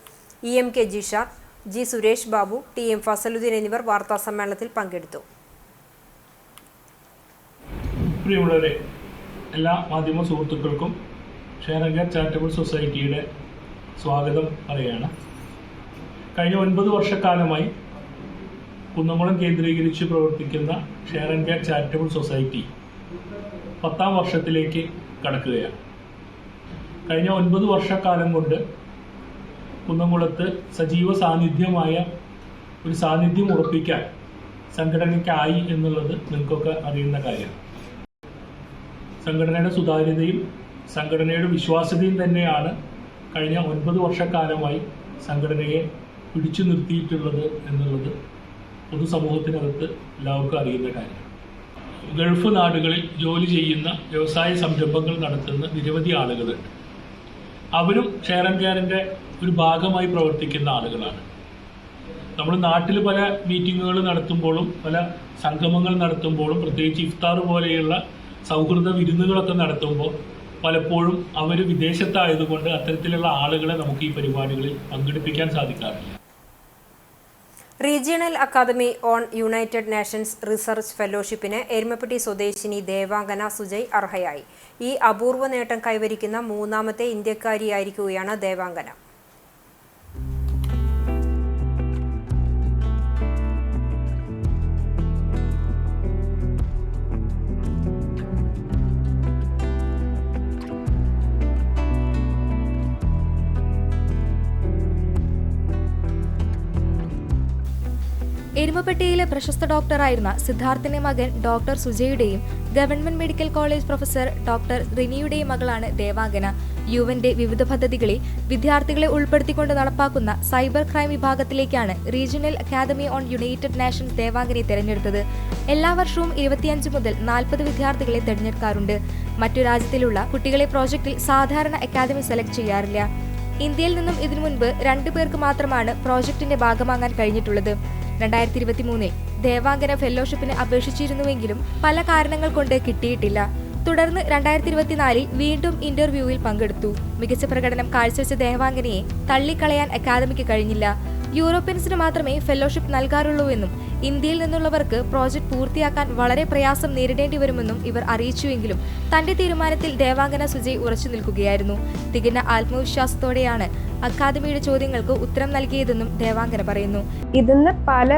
EMK Jishar, G Suresh Babu, TM Fazaluddin എന്നിവർ വാർത്താ സമ്മേളനത്തിൽ പങ്കെടുത്തു. പ്രിയമുള്ളവരെ, എല്ലാ മാധ്യമ സുഹൃത്തുക്കൾക്കും ഷെയർ ആൻഡ് കെയർ ചാരിറ്റബിൾ സൊസൈറ്റിയുടെ സ്വാഗതം പറയുകയാണ്. കഴിഞ്ഞ 9 വർഷക്കാലമായി കുന്നംകുളം കേന്ദ്രീകരിച്ച് പ്രവർത്തിക്കുന്ന share and care charitable society 10ാം വർഷത്തിലേക്ക് കടക്കുകയാണ്. കഴിഞ്ഞ 9 വർഷക്കാലം കൊണ്ട് കുന്നംകുളത്ത് സജീവ സാന്നിധ്യമായ ഒരു സാന്നിധ്യം ഉറപ്പിക്കാൻ സംഘടനയ്ക്കായി എന്നുള്ളത് നിങ്ങൾക്കൊക്കെ അറിയുന്ന കാര്യമാണ്. സംഘടനയുടെ സുതാര്യതയും സംഘടനയുടെ വിശ്വാസ്യതയും തന്നെയാണ് കഴിഞ്ഞ 9 വർഷക്കാലമായി സംഘടനയെ പിടിച്ചു നിർത്തിയിട്ടുള്ളത് എന്നുള്ളത് പൊതുസമൂഹത്തിനകത്ത് എല്ലാവർക്കും അറിയുന്ന കാര്യമാണ്. ഗൾഫ് നാടുകളിൽ ജോലി ചെയ്യുന്ന വ്യവസായ സംരംഭങ്ങൾ നടത്തുന്ന നിരവധി ആളുകളുണ്ട്. അവരും ഷെയർ ആൻഡ് കെയറിൻ്റെ ഒരു ഭാഗമായി പ്രവർത്തിക്കുന്ന ആളുകളാണ്. നമ്മൾ നാട്ടിൽ പല മീറ്റിങ്ങുകൾ നടത്തുമ്പോഴും പല സംഗമങ്ങൾ നടത്തുമ്പോഴും പ്രത്യേകിച്ച് ഇഫ്താർ പോലെയുള്ള സൗഹൃദ വിരുന്നുകളൊക്കെ നടത്തുമ്പോൾ പലപ്പോഴും അവർ വിദേശത്തായതുകൊണ്ട് അത്തരത്തിലുള്ള ആളുകളെ നമുക്ക് ഈ പരിപാടികളിൽ പങ്കെടുപ്പിക്കാൻ സാധിക്കാറില്ല. Regional academy on United Nations research ഫെലോഷിപ്പിന് എരുമപ്പെട്ടി സ്വദേശിനി ദേവാംഗന സുജയ് അർഹയായി. ഈ അപൂർവ നേട്ടം കൈവരിക്കുന്ന 3ാമത്തെ ഇന്ത്യക്കാരിയായിരിക്കുകയാണ് ദേവാംഗന. എരുമപ്പെട്ടിയിലെ പ്രശസ്ത ഡോക്ടറായിരുന്ന സിദ്ധാർത്ഥിന്റെ മകൻ ഡോക്ടർ സുജയുടെയും government medical college professor doctor റിനിയുടെയും മകളാണ് ദേവാംഗന. യുവന്റെ വിവിധ പദ്ധതികളിൽ വിദ്യാർത്ഥികളെ ഉൾപ്പെടുത്തിക്കൊണ്ട് നടപ്പാക്കുന്ന സൈബർ ക്രൈം വിഭാഗത്തിലേക്കാണ് regional academy on United Nations ദേവാംഗനെ തെരഞ്ഞെടുത്തത്. എല്ലാ വർഷവും 25 മുതൽ 40 വിദ്യാർത്ഥികളെ തെരഞ്ഞെടുക്കാറുണ്ട്. മറ്റു രാജ്യത്തിലുള്ള കുട്ടികളെ പ്രോജക്റ്റിൽ സാധാരണ അക്കാദമി സെലക്ട് ചെയ്യാറില്ല. ഇന്ത്യയിൽ നിന്നും ഇതിനു മുൻപ് 2 പേർക്ക് മാത്രമാണ് പ്രോജക്റ്റിന്റെ ഭാഗമാകാൻ കഴിഞ്ഞിട്ടുള്ളത്. 2023 ദേവാംഗന ഫെലോഷിപ്പിന് അപേക്ഷിച്ചിരുന്നുവെങ്കിലും പല കാരണങ്ങൾ കൊണ്ട് കിട്ടിയിട്ടില്ല. തുടർന്ന് 2024 വീണ്ടും ഇന്റർവ്യൂവിൽ പങ്കെടുത്തു. മികച്ച പ്രകടനം കാഴ്ചവെച്ച ദേവാംഗനയെ തള്ളിക്കളയാൻ അക്കാദമിക്ക് കഴിഞ്ഞില്ല. യൂറോപ്യൻസിന് മാത്രമേ ഫെലോഷിപ്പ് നൽകാറുള്ളൂവെന്നും ഇന്ത്യയിൽ നിന്നുള്ളവർക്ക് പ്രോജക്ട് പൂർത്തിയാക്കാൻ വളരെ പ്രയാസം നേരിടേണ്ടി വരുമെന്നും ഇവർ അറിയിച്ചുവെങ്കിലും തന്റെ തീരുമാനത്തിൽ ദേവാംഗന സുജയ് ഉറച്ചു നിൽക്കുകയായിരുന്നു. തികഞ്ഞ ആത്മവിശ്വാസത്തോടെയാണ് അക്കാദമിയുടെ ചോദ്യങ്ങൾക്ക് ഉത്തരം നൽകിയതെന്നും ദേവാംഗന പറയുന്നു. ഇതിന്ന് പല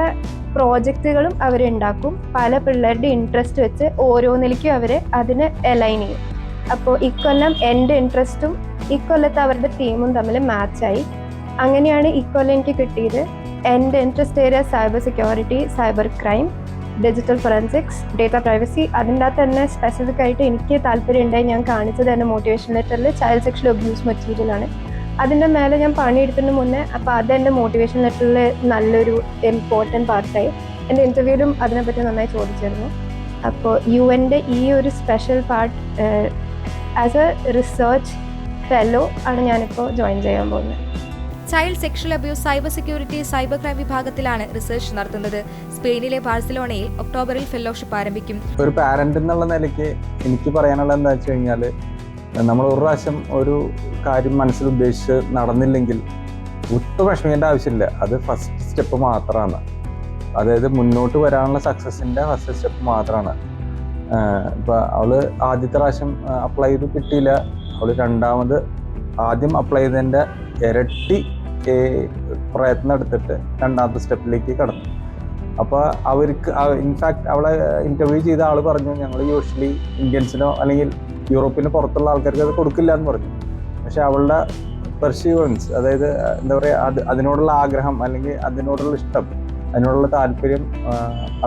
പ്രോജക്റ്റുകളും അവരുണ്ടാക്കും. പല പിള്ളേരുടെ ഇൻട്രസ്റ്റ് വെച്ച് ഓരോന്നിലേക്കും അവർ അതിന് അലൈൻ ചെയ്യും. അപ്പോൾ ഇക്കൊല്ലം എൻ്റെ ഇൻട്രസ്റ്റും ഇക്കൊല്ലത്തെ അവരുടെ ടീമും തമ്മിൽ മാച്ചായി. അങ്ങനെയാണ് ഇക്കൊല്ലം എനിക്ക് കിട്ടിയത്. എൻ്റെ interest area cyber security, cyber crime, digital forensics, data privacy. അതിൻ്റെ അകത്ത് തന്നെ സ്പെസിഫിക് ആയിട്ട് എനിക്ക് താല്പര്യമുണ്ടായി. ഞാൻ കാണിച്ചത് എൻ്റെ മോട്ടിവേഷൻ ലെറ്ററിൽ ചൈൽഡ് സെക്ഷൽ അബ്യൂസ് മെറ്റീരിയലാണ്. അതിൻ്റെ മേലെ ഞാൻ പണിയെടുത്തതിന് മുന്നേ അപ്പോൾ അതെൻ്റെ മോട്ടിവേഷൻ ലെറ്ററിൽ നല്ലൊരു ഇമ്പോർട്ടൻറ്റ് പാർട്ടായി. എൻ്റെ ഇൻ്റർവ്യൂവിലും അതിനെപ്പറ്റി നന്നായി ചോദിച്ചിരുന്നു. അപ്പോൾ യുഎൻ്റെ ഈ ഒരു special part as A research fellow ആണ് ഞാനിപ്പോൾ ജോയിൻ ചെയ്യാൻ പോകുന്നത്. Child sexual abuse cyber security cyber crime വിഭാഗത്തിലാണ് റിസർച്ച് നടത്തുന്നത്. സ്പെയിനിലെ ബാഴ്സലോണയിൽ ഒക്ടോബറിൽ ഫെലോഷിപ്പ് ആരംഭിക്കും. ഒരു പാരന്റ് എന്നുള്ള നിലയ്ക്ക് എനിക്ക് പറയാനുള്ളത് എന്താ വെച്ച് കഴിഞ്ഞാൽ, നമ്മൾ ഒരു പ്രാവശ്യം ഒരു കാര്യം മനസ്സിൽ ഉദ്ദേശിച്ച് നടന്നില്ലെങ്കിൽ ഒട്ടും വിഷമിക്കേണ്ട ആവശ്യമില്ല. അത് ഫസ്റ്റ് സ്റ്റെപ്പ് മാത്രമാണ്. അതായത് മുന്നോട്ട് വരാനുള്ള സക്സസിൻ്റെ ഫസ്റ്റ് സ്റ്റെപ്പ് മാത്രമാണ്. ഇപ്പോൾ അവൾ ആദ്യത്തെ പ്രാവശ്യം അപ്ലൈ ചെയ്ത് കിട്ടിയില്ല. അവൾ ആദ്യം അപ്ലൈ ചെയ്തതിൻ്റെ ഇരട്ടി പ്രയത്നം എടുത്തിട്ട് രണ്ടാമത്തെ സ്റ്റെപ്പിലേക്ക് കടന്നു. അപ്പോൾ അവർക്ക് ഇൻഫാക്ട് അവളെ ഇൻ്റർവ്യൂ ചെയ്ത ആൾ പറഞ്ഞു, ഞങ്ങൾ യൂഷ്വലി ഇന്ത്യൻസിനോ അല്ലെങ്കിൽ യൂറോപ്പിന് പുറത്തുള്ള ആൾക്കാർക്ക് അത് കൊടുക്കില്ല എന്ന് പറഞ്ഞു. പക്ഷെ അവളുടെ പെർസ്യൂവൻസ്, അതായത് എന്താ പറയുക, അതിനോടുള്ള ആഗ്രഹം അല്ലെങ്കിൽ അതിനോടുള്ള ഇഷ്ടം, അതിനോടുള്ള താല്പര്യം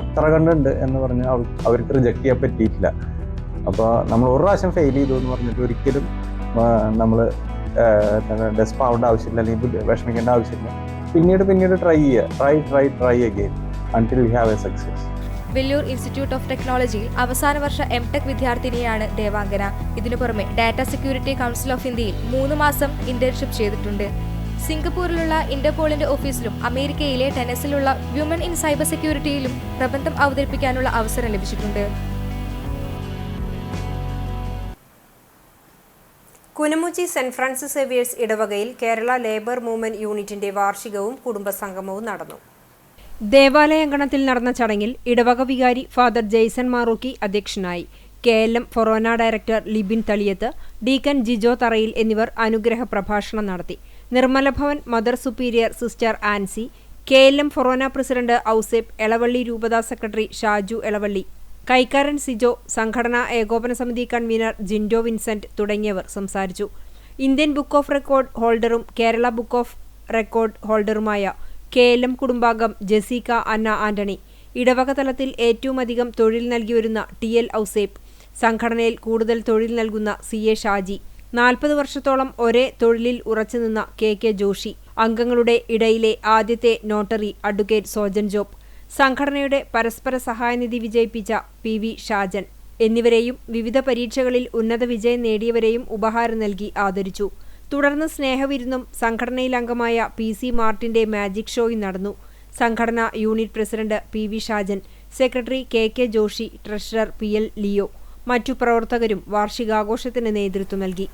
അത്ര കണ്ടുണ്ട് എന്ന് പറഞ്ഞ് അവർക്ക് റിജക്റ്റ് ചെയ്യാൻ പറ്റിയിട്ടില്ല. അപ്പോൾ നമ്മൾ ഒരു പ്രാവശ്യം ഫെയിൽ ചെയ്തു എന്ന് പറഞ്ഞിട്ട് ഒരിക്കലും നമ്മൾ ഡെസ്പാവേണ്ട ആവശ്യമില്ല, അല്ലെങ്കിൽ വിഷമിക്കേണ്ട ആവശ്യമില്ല. പിന്നീട് ട്രൈ ചെയ്യുക, try again until we have A success. Vellore institute of ടെക്നോളജിയിൽ അവസാന വർഷ എംടെക് വിദ്യാർത്ഥിനിയാണ് ദേവാംഗന. ഇതിനു പുറമെ ഡാറ്റ സെക്യൂരിറ്റി കൗൺസിൽ ഓഫ് ഇന്ത്യയിൽ 3 മാസം ഇന്റേൺഷിപ്പ് ചെയ്തിട്ടുണ്ട്. സിംഗപ്പൂരിലുള്ള ഇന്റർപോളിന്റെ ഓഫീസിലും അമേരിക്കയിലെ ടെന്നസിലുള്ള വിമൻ ഇൻ സൈബർ സെക്യൂരിറ്റിയിലും പ്രബന്ധം അവതരിപ്പിക്കാനുള്ള അവസരം ലഭിച്ചിട്ടുണ്ട്. കുനമുച്ചി സെന്റ് ഫ്രാൻസിസ് സേവിയേഴ്സ് ഇടവകയിൽ കേരള ലേബർ മൂവ്മെന്റ് യൂണിറ്റിന്റെ വാർഷികവും കുടുംബസംഗമവും നടന്നു. ദേവാലയാങ്കണത്തിൽ നടന്ന ചടങ്ങിൽ ഇടവക വികാരി ഫാദർ ജെയ്സൺ മാറൂക്കി അധ്യക്ഷനായി. KLM ഫൊറോന ഡയറക്ടർ ലിബിൻ തളിയത്ത്, ഡീക്കൻ ജിജോ തറയിൽ എന്നിവർ അനുഗ്രഹ പ്രഭാഷണം നടത്തി. Nirmala Bhavan mother superior sister Ancy, KLM ഫൊറോന പ്രസിഡന്റ് ഔസേപ്പ്, എളവള്ളി രൂപതാ സെക്രട്ടറി ഷാജു എളവള്ളി, കൈക്കാരൻ സിജോ, സംഘടനാ ഏകോപന സമിതി കൺവീനർ ജിൻഡോ വിൻസെന്റ് തുടങ്ങിയവർ സംസാരിച്ചു. ഇന്ത്യൻ ബുക്ക് ഓഫ് റെക്കോർഡ് ഹോൾഡറും കേരള ബുക്ക് ഓഫ് റെക്കോർഡ് ഹോൾഡറുമായ KLM കുടുംബാംഗം ജെസിക്ക അന്ന ആന്റണി, ഇടവക തലത്തിൽ ഏറ്റവുമധികം തൊഴിൽ നൽകിവരുന്ന TL ഔസേപ്പ്, സംഘടനയിൽ കൂടുതൽ തൊഴിൽ നൽകുന്ന CA ഷാജി, 40 വർഷത്തോളം ഒരേ തൊഴിലിൽ ഉറച്ചുനിന്ന KK ജോഷി, അംഗങ്ങളുടെ ഇടയിലെ ആദ്യത്തെ നോട്ടറി അഡ്വക്കേറ്റ് സോജൻ ജോബ്, സംഘടനയുടെ പരസ്പര സഹായനിധി വിജയിപ്പിച്ച PV ഷാജൻ എന്നിവരെയും വിവിധ പരീക്ഷകളിൽ ഉന്നത വിജയം നേടിയവരെയും ഉപഹാരം നൽകി ആദരിച്ചു. തുടർന്ന് സ്നേഹവിരുന്നും സംഘടനയിൽ അംഗമായ PC മാർട്ടിന്റെ മാജിക് ഷോയും നടന്നു. സംഘടനാ unit president PV Shajan, secretary KK Joshy, treasurer PL Leo, മറ്റു പ്രവർത്തകരും വാർഷികാഘോഷത്തിന് നേതൃത്വം നൽകി.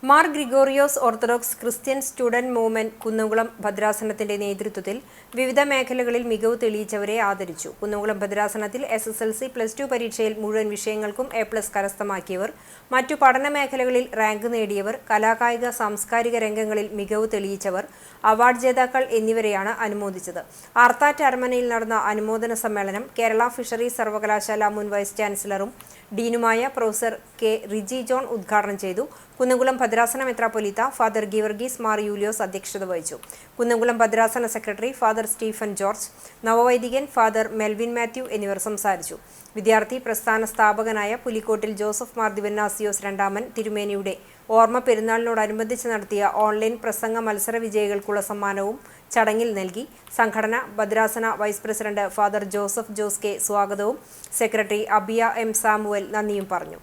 Mar Gregorios orthodox Christian student movement Kunnamkulam ഭദ്രാസനത്തിന്റെ നേതൃത്വത്തിൽ വിവിധ മേഖലകളിൽ മികവ് തെളിയിച്ചവരെ ആദരിച്ചു. കുന്നംകുളം ഭദ്രാസനത്തിൽ SSLC, +2 പരീക്ഷയിൽ മുഴുവൻ വിഷയങ്ങൾക്കും A+ കരസ്ഥമാക്കിയവർ, മറ്റു പഠന മേഖലകളിൽ റാങ്ക് നേടിയവർ, കലാകായിക സാംസ്കാരിക രംഗങ്ങളിൽ മികവ് തെളിയിച്ചവർ, അവാർഡ് ജേതാക്കൾ എന്നിവരെയാണ് അനുമോദിച്ചത്. ആർത്താറ്റ് അരമനയിൽ നടന്ന അനുമോദന സമ്മേളനം കേരള ഫിഷറീസ് സർവകലാശാല മുൻ വൈസ് ചാൻസലറും ഡീനുമായ പ്രൊഫസർ K. റിജി ജോൺ ഉദ്ഘാടനം ചെയ്തു. കുന്നംകുളം ഭദ്രാസന മെത്രാപ്പൊലീത്ത ഫാദർ ഗീവർഗീസ് മാർ യൂലിയോസ് അധ്യക്ഷത വഹിച്ചു. കുന്നംകുളം ഭദ്രാസന സെക്രട്ടറി ഫാദർ സ്റ്റീഫൻ ജോർജ്, നവവൈദികൻ ഫാദർ മെൽവിൻ മാത്യു എന്നിവർ സംസാരിച്ചു. വിദ്യാർത്ഥി പ്രസ്ഥാന സ്ഥാപകനായ പുലിക്കോട്ടിൽ ജോസഫ് മാർ ദിവന്നാസിയോസ് രണ്ടാമൻ തിരുമേനിയുടെ ഓർമ്മ പെരുന്നാളിനോടനുബന്ധിച്ച് നടത്തിയ ഓൺലൈൻ പ്രസംഗ മത്സര വിജയികൾക്കുള്ള സമ്മാനവും ചടങ്ങിൽ നൽകി. സംഘടന ഭദ്രാസന vice president father Joseph Jose K സ്വാഗതവും സെക്രട്ടറി അബിയ M സാമുവൽ നന്ദിയും പറഞ്ഞു.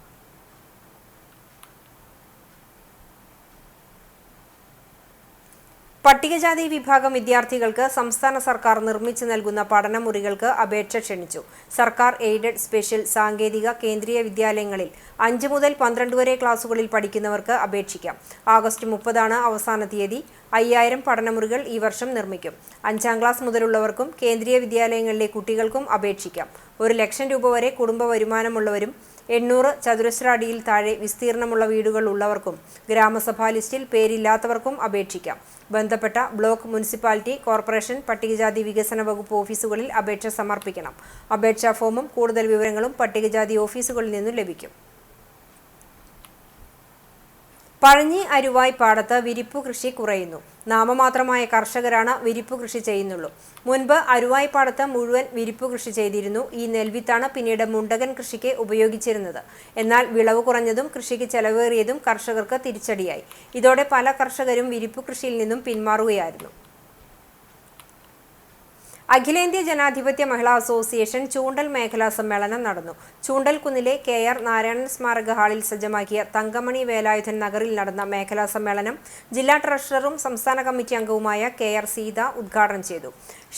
പട്ടികജാതി വിഭാഗം വിദ്യാർത്ഥികൾക്ക് സംസ്ഥാന സർക്കാർ നിർമ്മിച്ചു നൽകുന്ന പഠനമുറികൾക്ക് അപേക്ഷ ക്ഷണിച്ചു. സർക്കാർ എയ്ഡഡ് സ്പെഷ്യൽ സാങ്കേതിക കേന്ദ്രീയ വിദ്യാലയങ്ങളിൽ 5 മുതൽ 12 വരെ ക്ലാസുകളിൽ പഠിക്കുന്നവർക്ക് അപേക്ഷിക്കാം. ആഗസ്റ്റ് 30 അവസാന തീയതി. 5000 പഠനമുറികൾ ഈ വർഷം നിർമ്മിക്കും. 5ാം ക്ലാസ് മുതലുള്ളവർക്കും കേന്ദ്രീയ വിദ്യാലയങ്ങളിലെ കുട്ടികൾക്കും അപേക്ഷിക്കാം. 1 ലക്ഷം രൂപ വരെ കുടുംബ വരുമാനമുള്ളവരും 800 ചതുരശ്ര അടിയിൽ താഴെ വിസ്തീർണമുള്ള വീടുകൾ ഉള്ളവർക്കും ഗ്രാമസഭാ ലിസ്റ്റിൽ പേരില്ലാത്തവർക്കും അപേക്ഷിക്കാം. ബന്ധപ്പെട്ട ബ്ലോക്ക്, മുനിസിപ്പാലിറ്റി, കോർപ്പറേഷൻ, പട്ടികജാതി വികസന വകുപ്പ് ഓഫീസുകളിൽ അപേക്ഷ സമർപ്പിക്കണം. അപേക്ഷാ ഫോമും കൂടുതൽ വിവരങ്ങളും പട്ടികജാതി ഓഫീസുകളിൽ നിന്നും ലഭിക്കും. പഴഞ്ഞി അരുവായ് പാടത്ത് വിരിപ്പു കൃഷി കുറയുന്നു. നാമമാത്രമായ കർഷകരാണ് വിരിപ്പു കൃഷി ചെയ്യുന്നുള്ളൂ. മുൻപ് അരുവായ് പാടത്ത് മുഴുവൻ വിരിപ്പു കൃഷി ചെയ്തിരുന്നു. ഈ നെൽവിത്താണ് പിന്നീട് മുണ്ടകൻ കൃഷിക്ക് ഉപയോഗിച്ചിരുന്നത്. എന്നാൽ വിളവ് കുറഞ്ഞതും കൃഷിക്ക് ചെലവേറിയതും കർഷകർക്ക് തിരിച്ചടിയായി. ഇതോടെ പല കർഷകരും വിരിപ്പു കൃഷിയിൽ നിന്നും പിന്മാറുകയായിരുന്നു. അഖിലേന്ത്യാ ജനാധിപത്യ മഹിളാ അസോസിയേഷൻ ചൂണ്ടൽ മേഖലാ സമ്മേളനം നടന്നു. ചൂണ്ടൽ കുന്നിലെ KR നാരായണൻ സ്മാരക ഹാളിൽ സജ്ജമാക്കിയ തങ്കമണി വേലായുധൻ നഗറിൽ നടന്ന മേഖലാ സമ്മേളനം ജില്ലാ ട്രഷററും സംസ്ഥാന കമ്മിറ്റി അംഗവുമായ KR സീത ഉദ്ഘാടനം ചെയ്തു.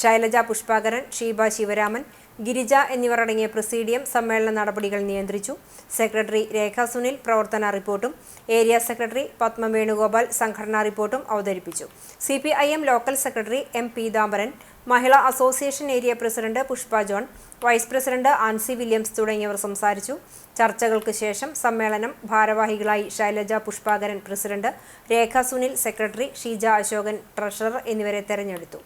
ശൈലജ പുഷ്പാകരൻ, ഷീബ ശിവരാമൻ, ഗിരിജ എന്നിവർ അടങ്ങിയ പ്രസിഡിയം സമ്മേളന നടപടികൾ നിയന്ത്രിച്ചു. സെക്രട്ടറി രേഖ സുനിൽ പ്രവർത്തന റിപ്പോർട്ടും ഏരിയ സെക്രട്ടറി പത്മ വേണുഗോപാൽ സംഘടനാ റിപ്പോർട്ടും അവതരിപ്പിച്ചു. CPIM local secretary M Peethambaran, Mahila association area president Pushpa John, vice president Ancy Williams തുടങ്ങിയവർ സംസാരിച്ചു. ചർച്ചകൾക്ക് ശേഷം സമ്മേളനം ഭാരവാഹികളായി Shailaja Pushpakaran president, Rekha Sunil secretary, Sheeja Ashokan treasurer എന്നിവരെ തെരഞ്ഞെടുത്തു.